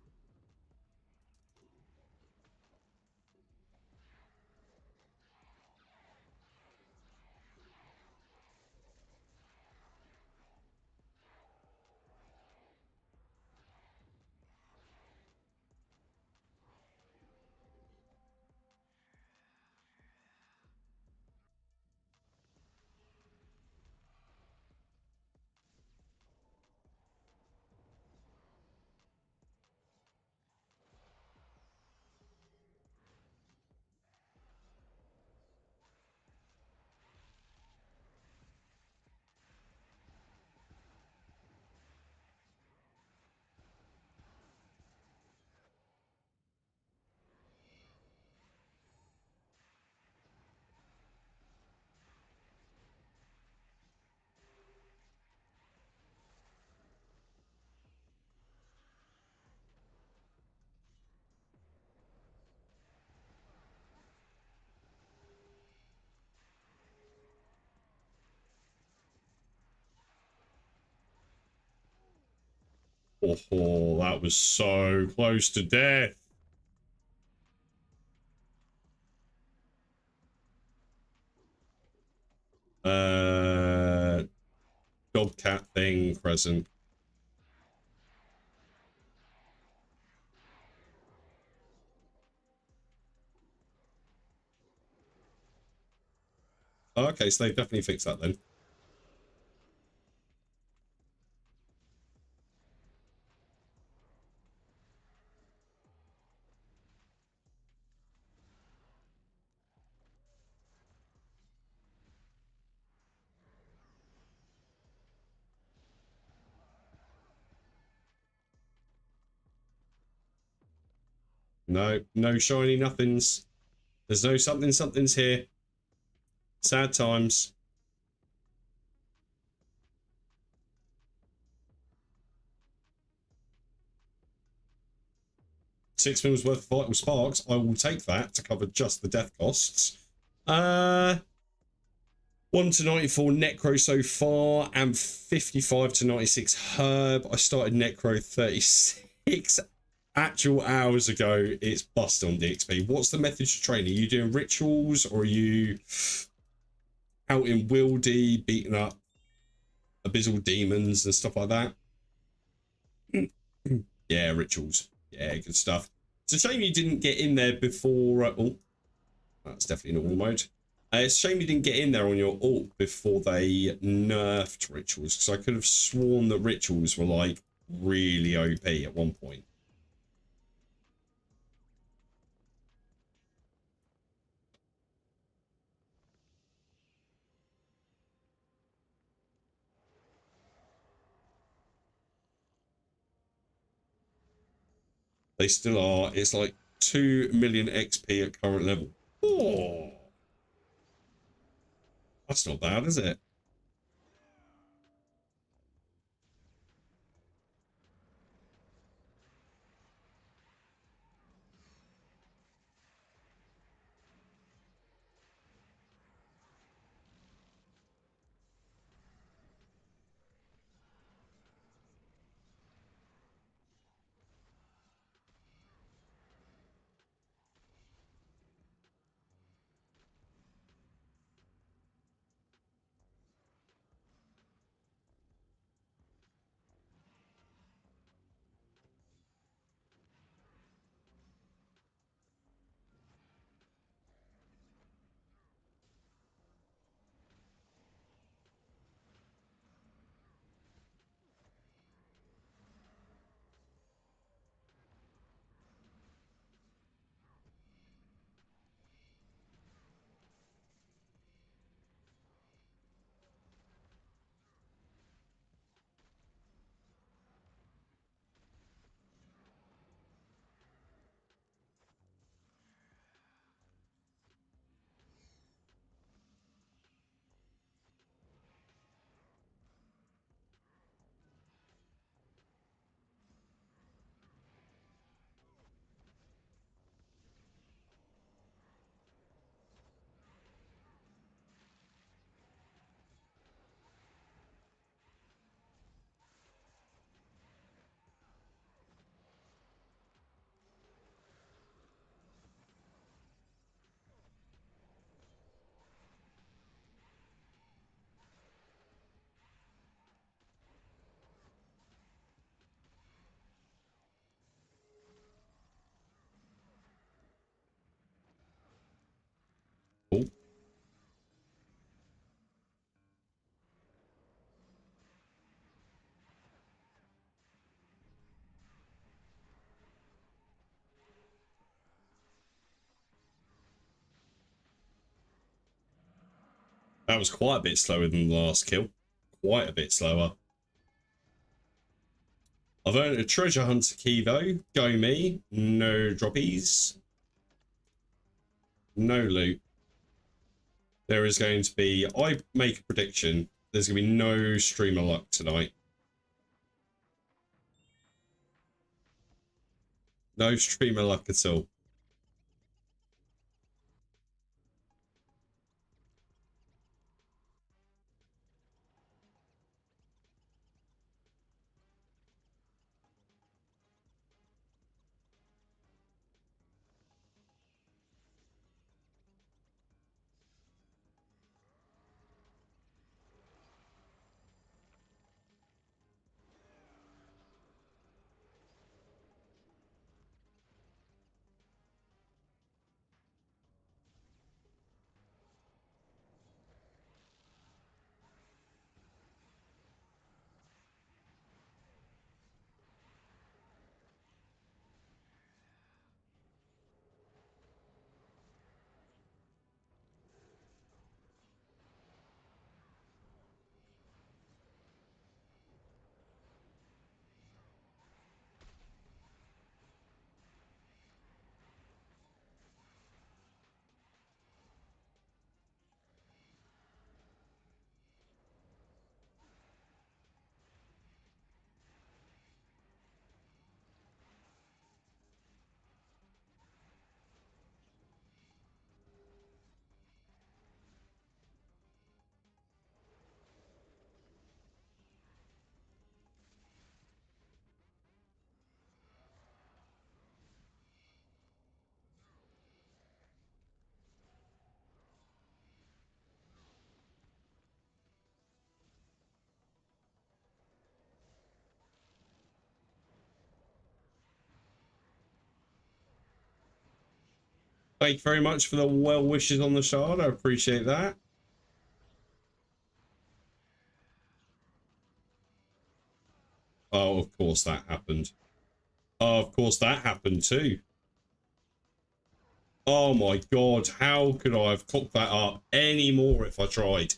Oh, that was so close to death. Uh, dog cat thing present. Okay, so they've definitely fixed that then. No, no shiny nothings. There's no something's here. Sad times. 6 mils worth of vital sparks. I will take that to cover just the death costs. 1 to 94 Necro so far, and 55 to 96 Herb. I started Necro 36 actual hours ago. It's bust on DXP. What's the method to train? Are you doing rituals, or are you out in Wildy beating up abyssal demons and stuff like that? Yeah, rituals. Yeah, good stuff. It's a shame you didn't get in there before. Oh, that's definitely normal mode. It's a shame you didn't get in there on your ult before they nerfed rituals, because I could have sworn that rituals were like really OP at one point. They still are. It's like 2 million XP at current level. Oh, that's not bad, is it? That was quite a bit slower than the last kill. Quite a bit slower. I've earned a treasure hunter key though. Go me. No droppies. No loot. There is going to be, I make a prediction, there's going to be no streamer luck tonight. No streamer luck at all. Thank you very much for the well wishes on the shard. I appreciate that. Oh, of course that happened. Oh, of course that happened too. Oh my god, how could I have cocked that up any more if I tried?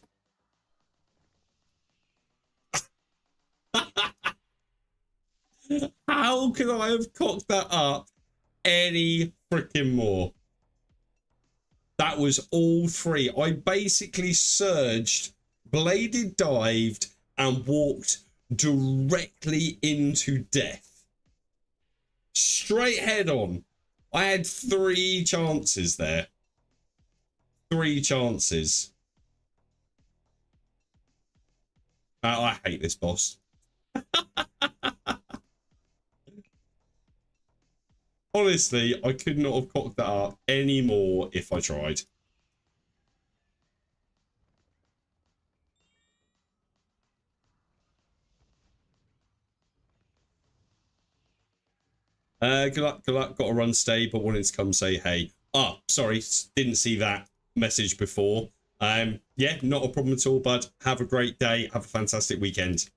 How could I have cocked that up any freaking more? That was all three. I basically surged, bladed dived, and walked directly into death. Straight head on. I had 3 chances there. 3 chances. I hate this boss. Honestly, I could not have cocked that up any more if I tried. Good luck, good luck. Got to run stay, but wanted to come say hey. Ah, sorry, didn't see that message before. Yeah, not a problem at all, bud. Have a great day. Have a fantastic weekend.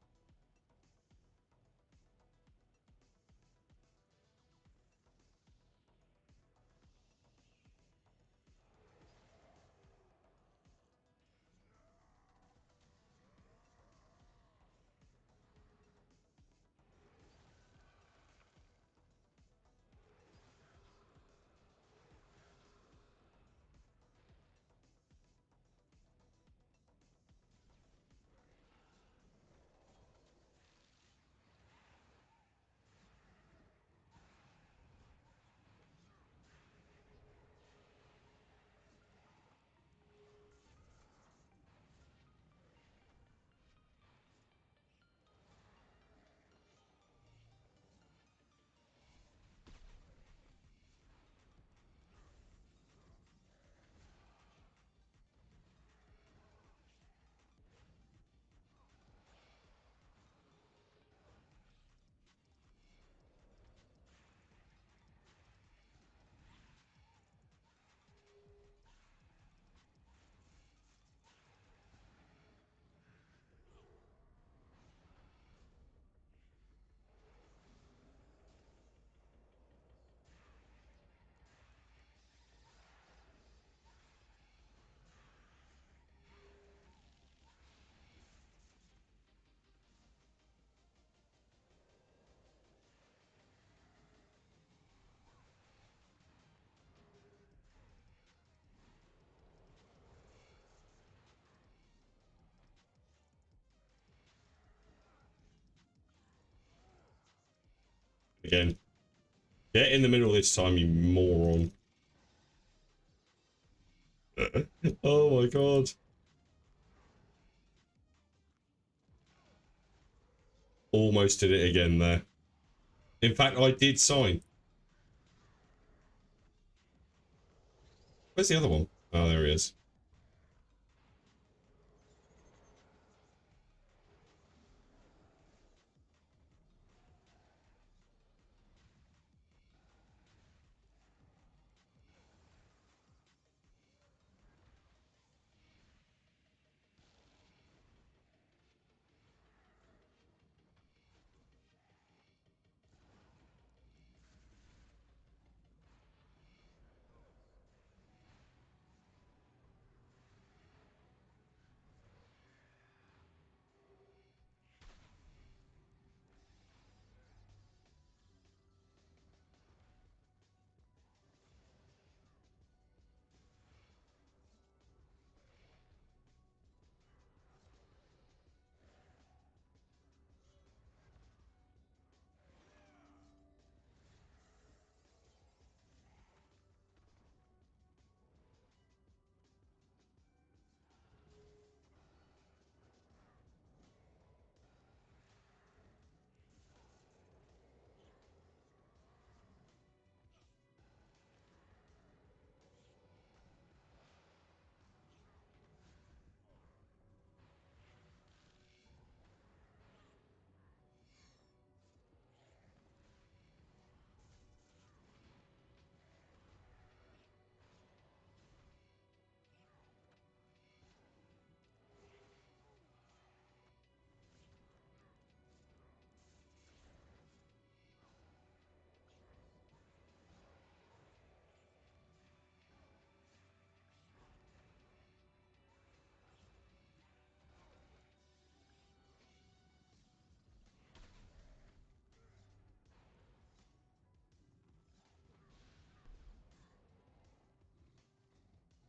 again. Get in the middle this time, you moron. Oh my god. Almost did it again there. In fact, I did sign. Where's the other one? Oh, there he is.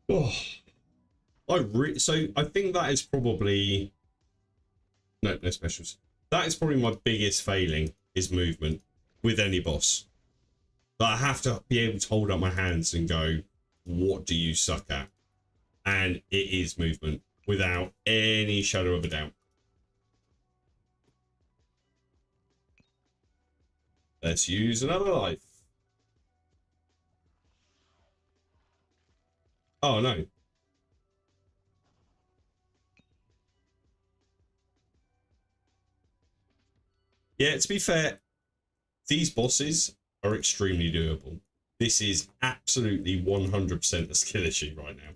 Oh, so I think that is probably no specials. That is probably my biggest failing is movement with any boss. But I have to be able to hold up my hands and go, what do you suck at? And it is movement without any shadow of a doubt. Let's use another life. Oh no. Yeah, to be fair, these bosses are extremely doable. This is absolutely 100% a skill issue right now.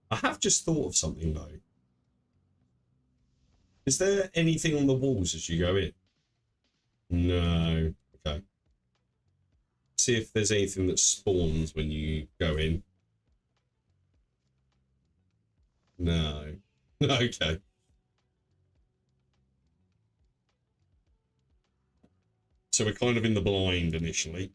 I have just thought of something though. Is there anything on the walls as you go in? No. Okay. See if there's anything that spawns when you go in. No. Okay. So we're kind of in the blind initially.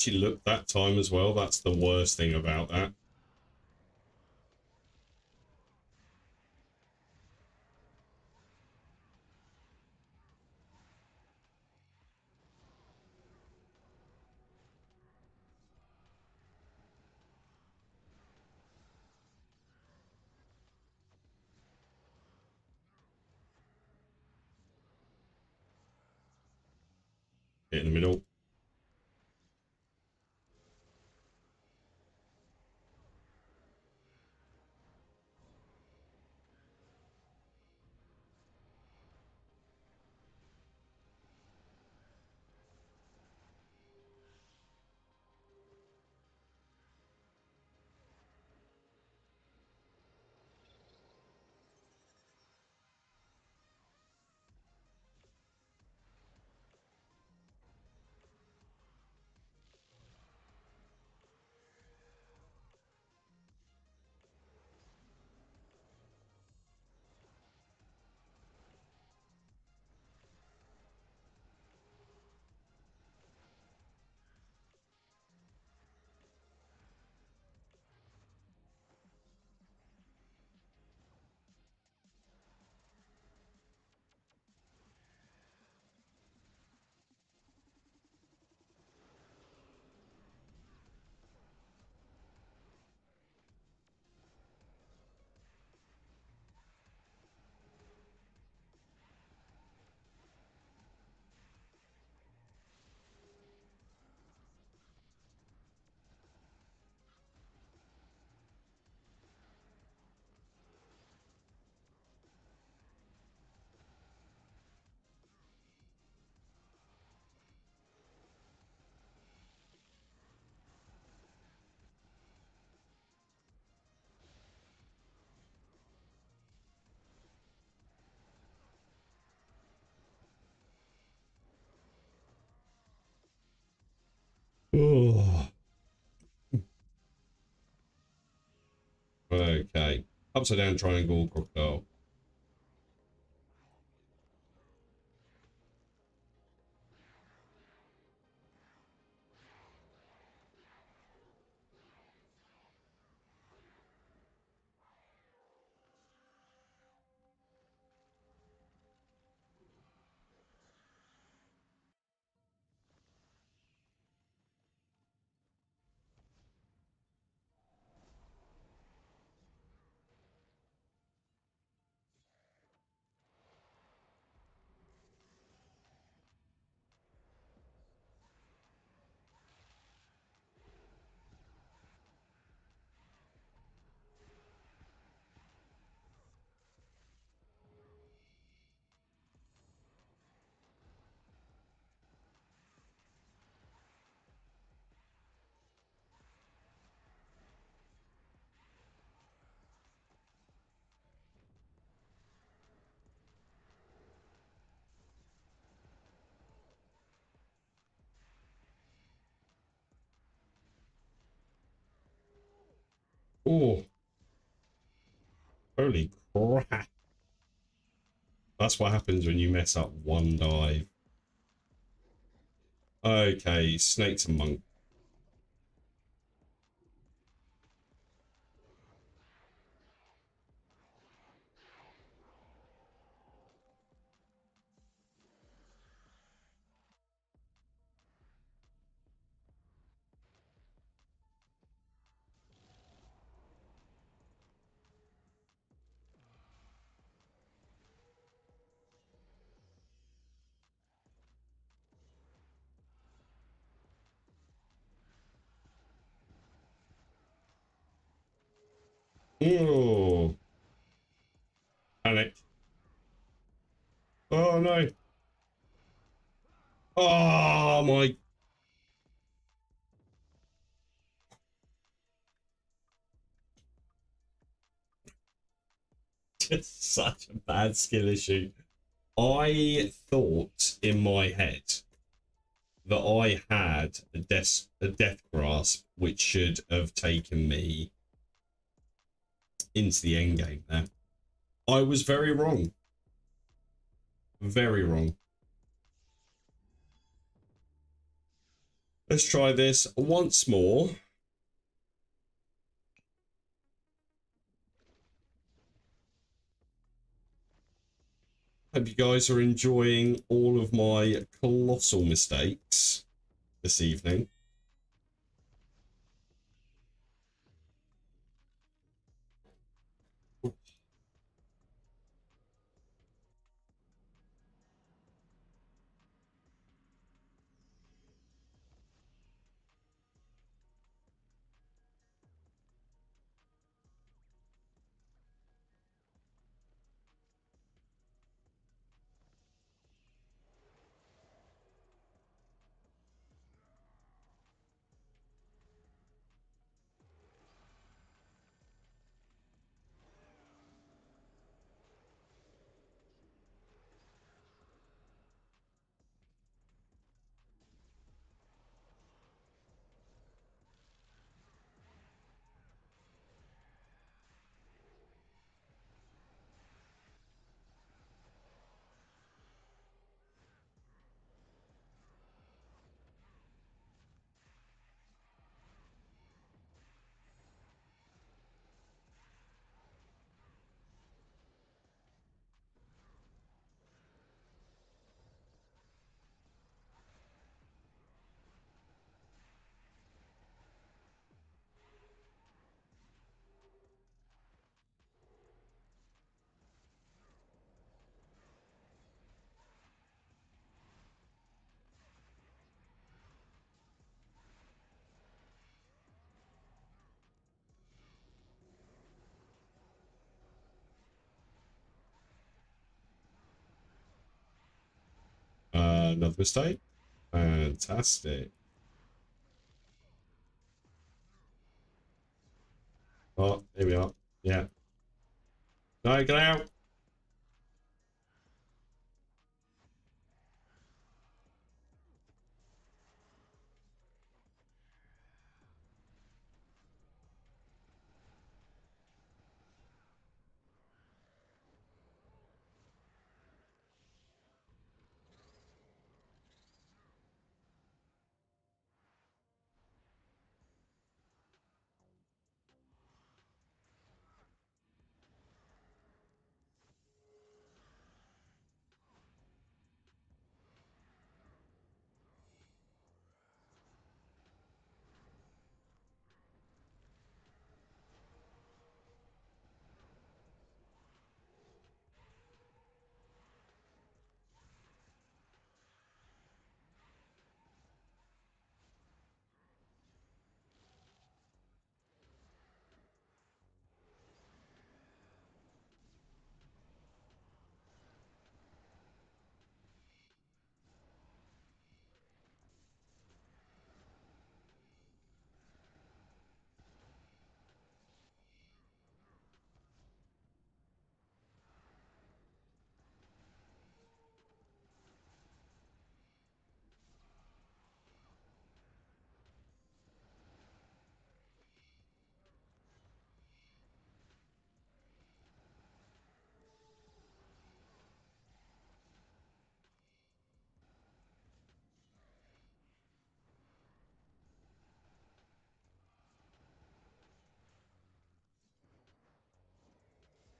She looked that time as well. That's the worst thing about that. Hit in the middle. Oh. Okay. Upside down triangle crocodile. Oh, holy crap. That's what happens when you mess up one dive. Okay, snakes and monk. Oh, panic. Oh no. Oh my. Just such a bad skill issue. I thought in my head that I had a death grasp, which should have taken me into the end game there. I was very wrong. Very wrong. Let's try this once more. Hope you guys are enjoying all of my colossal mistakes this evening. Another mistake. Fantastic. Oh, here we are. Yeah. No, get out.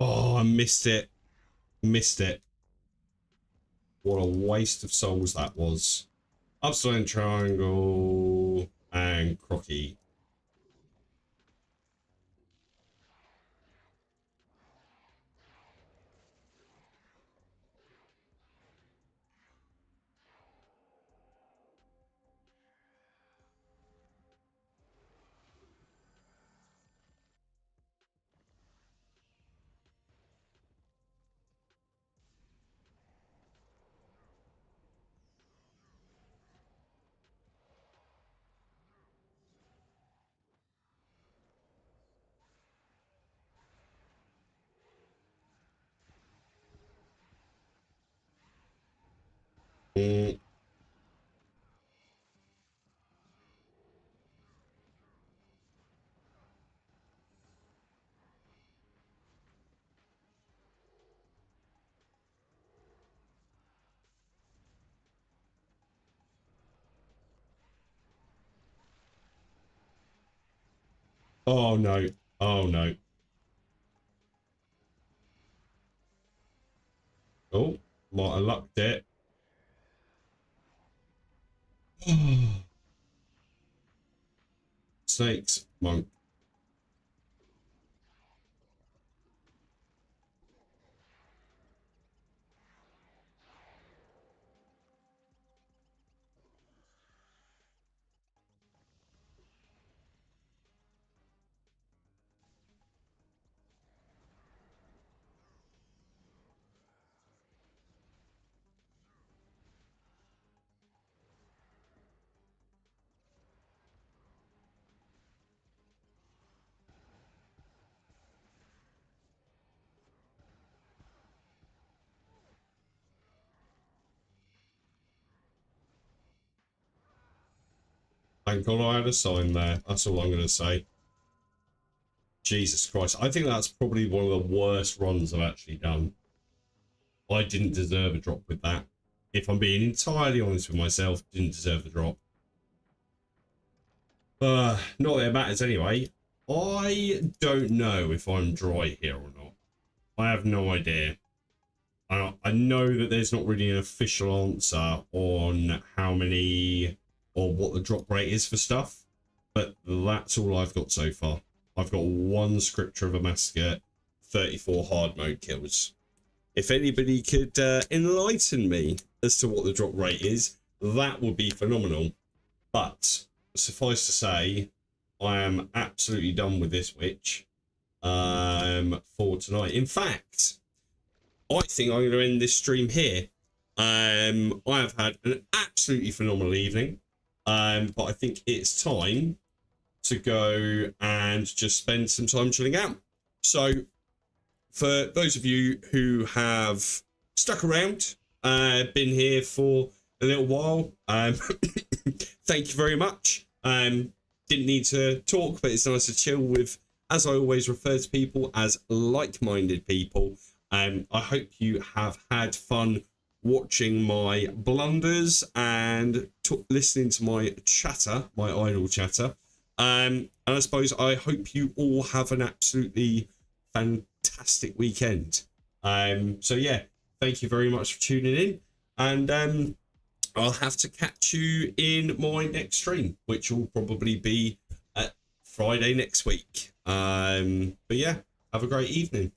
Oh, I missed it. Missed it. What a waste of souls that was. Upside triangle and crocky. Mm. Oh no. Oh no. Oh, might have lucked it. Snakes, monk. Thank God I had a sign there. That's all I'm going to say. Jesus Christ. I think that's probably one of the worst runs I've actually done. I didn't deserve a drop with that. If I'm being entirely honest with myself, didn't deserve the drop. Not that it matters anyway. I don't know if I'm dry here or not. I have no idea. I know that there's not really an official answer on how many or what the drop rate is for stuff, but that's all I've got so far. I've got one Scripture of a Massacre, 34 hard mode kills. If anybody could enlighten me as to what the drop rate is, that would be phenomenal. But suffice to say, I am absolutely done with this witch for tonight. In fact, I think I'm going to end this stream here. I have had an absolutely phenomenal evening. But I think it's time to go and just spend some time chilling out. So for those of you who have stuck around, been here for a little while, thank you very much. Didn't need to talk, but it's nice to chill with, as I always refer to people as like-minded people. I hope you have had fun watching my blunders and listening to my chatter, my idle chatter. And I suppose I hope you all have an absolutely fantastic weekend. So yeah, thank you very much for tuning in, and I'll have to catch you in my next stream, which will probably be at Friday next week. But yeah, have a great evening.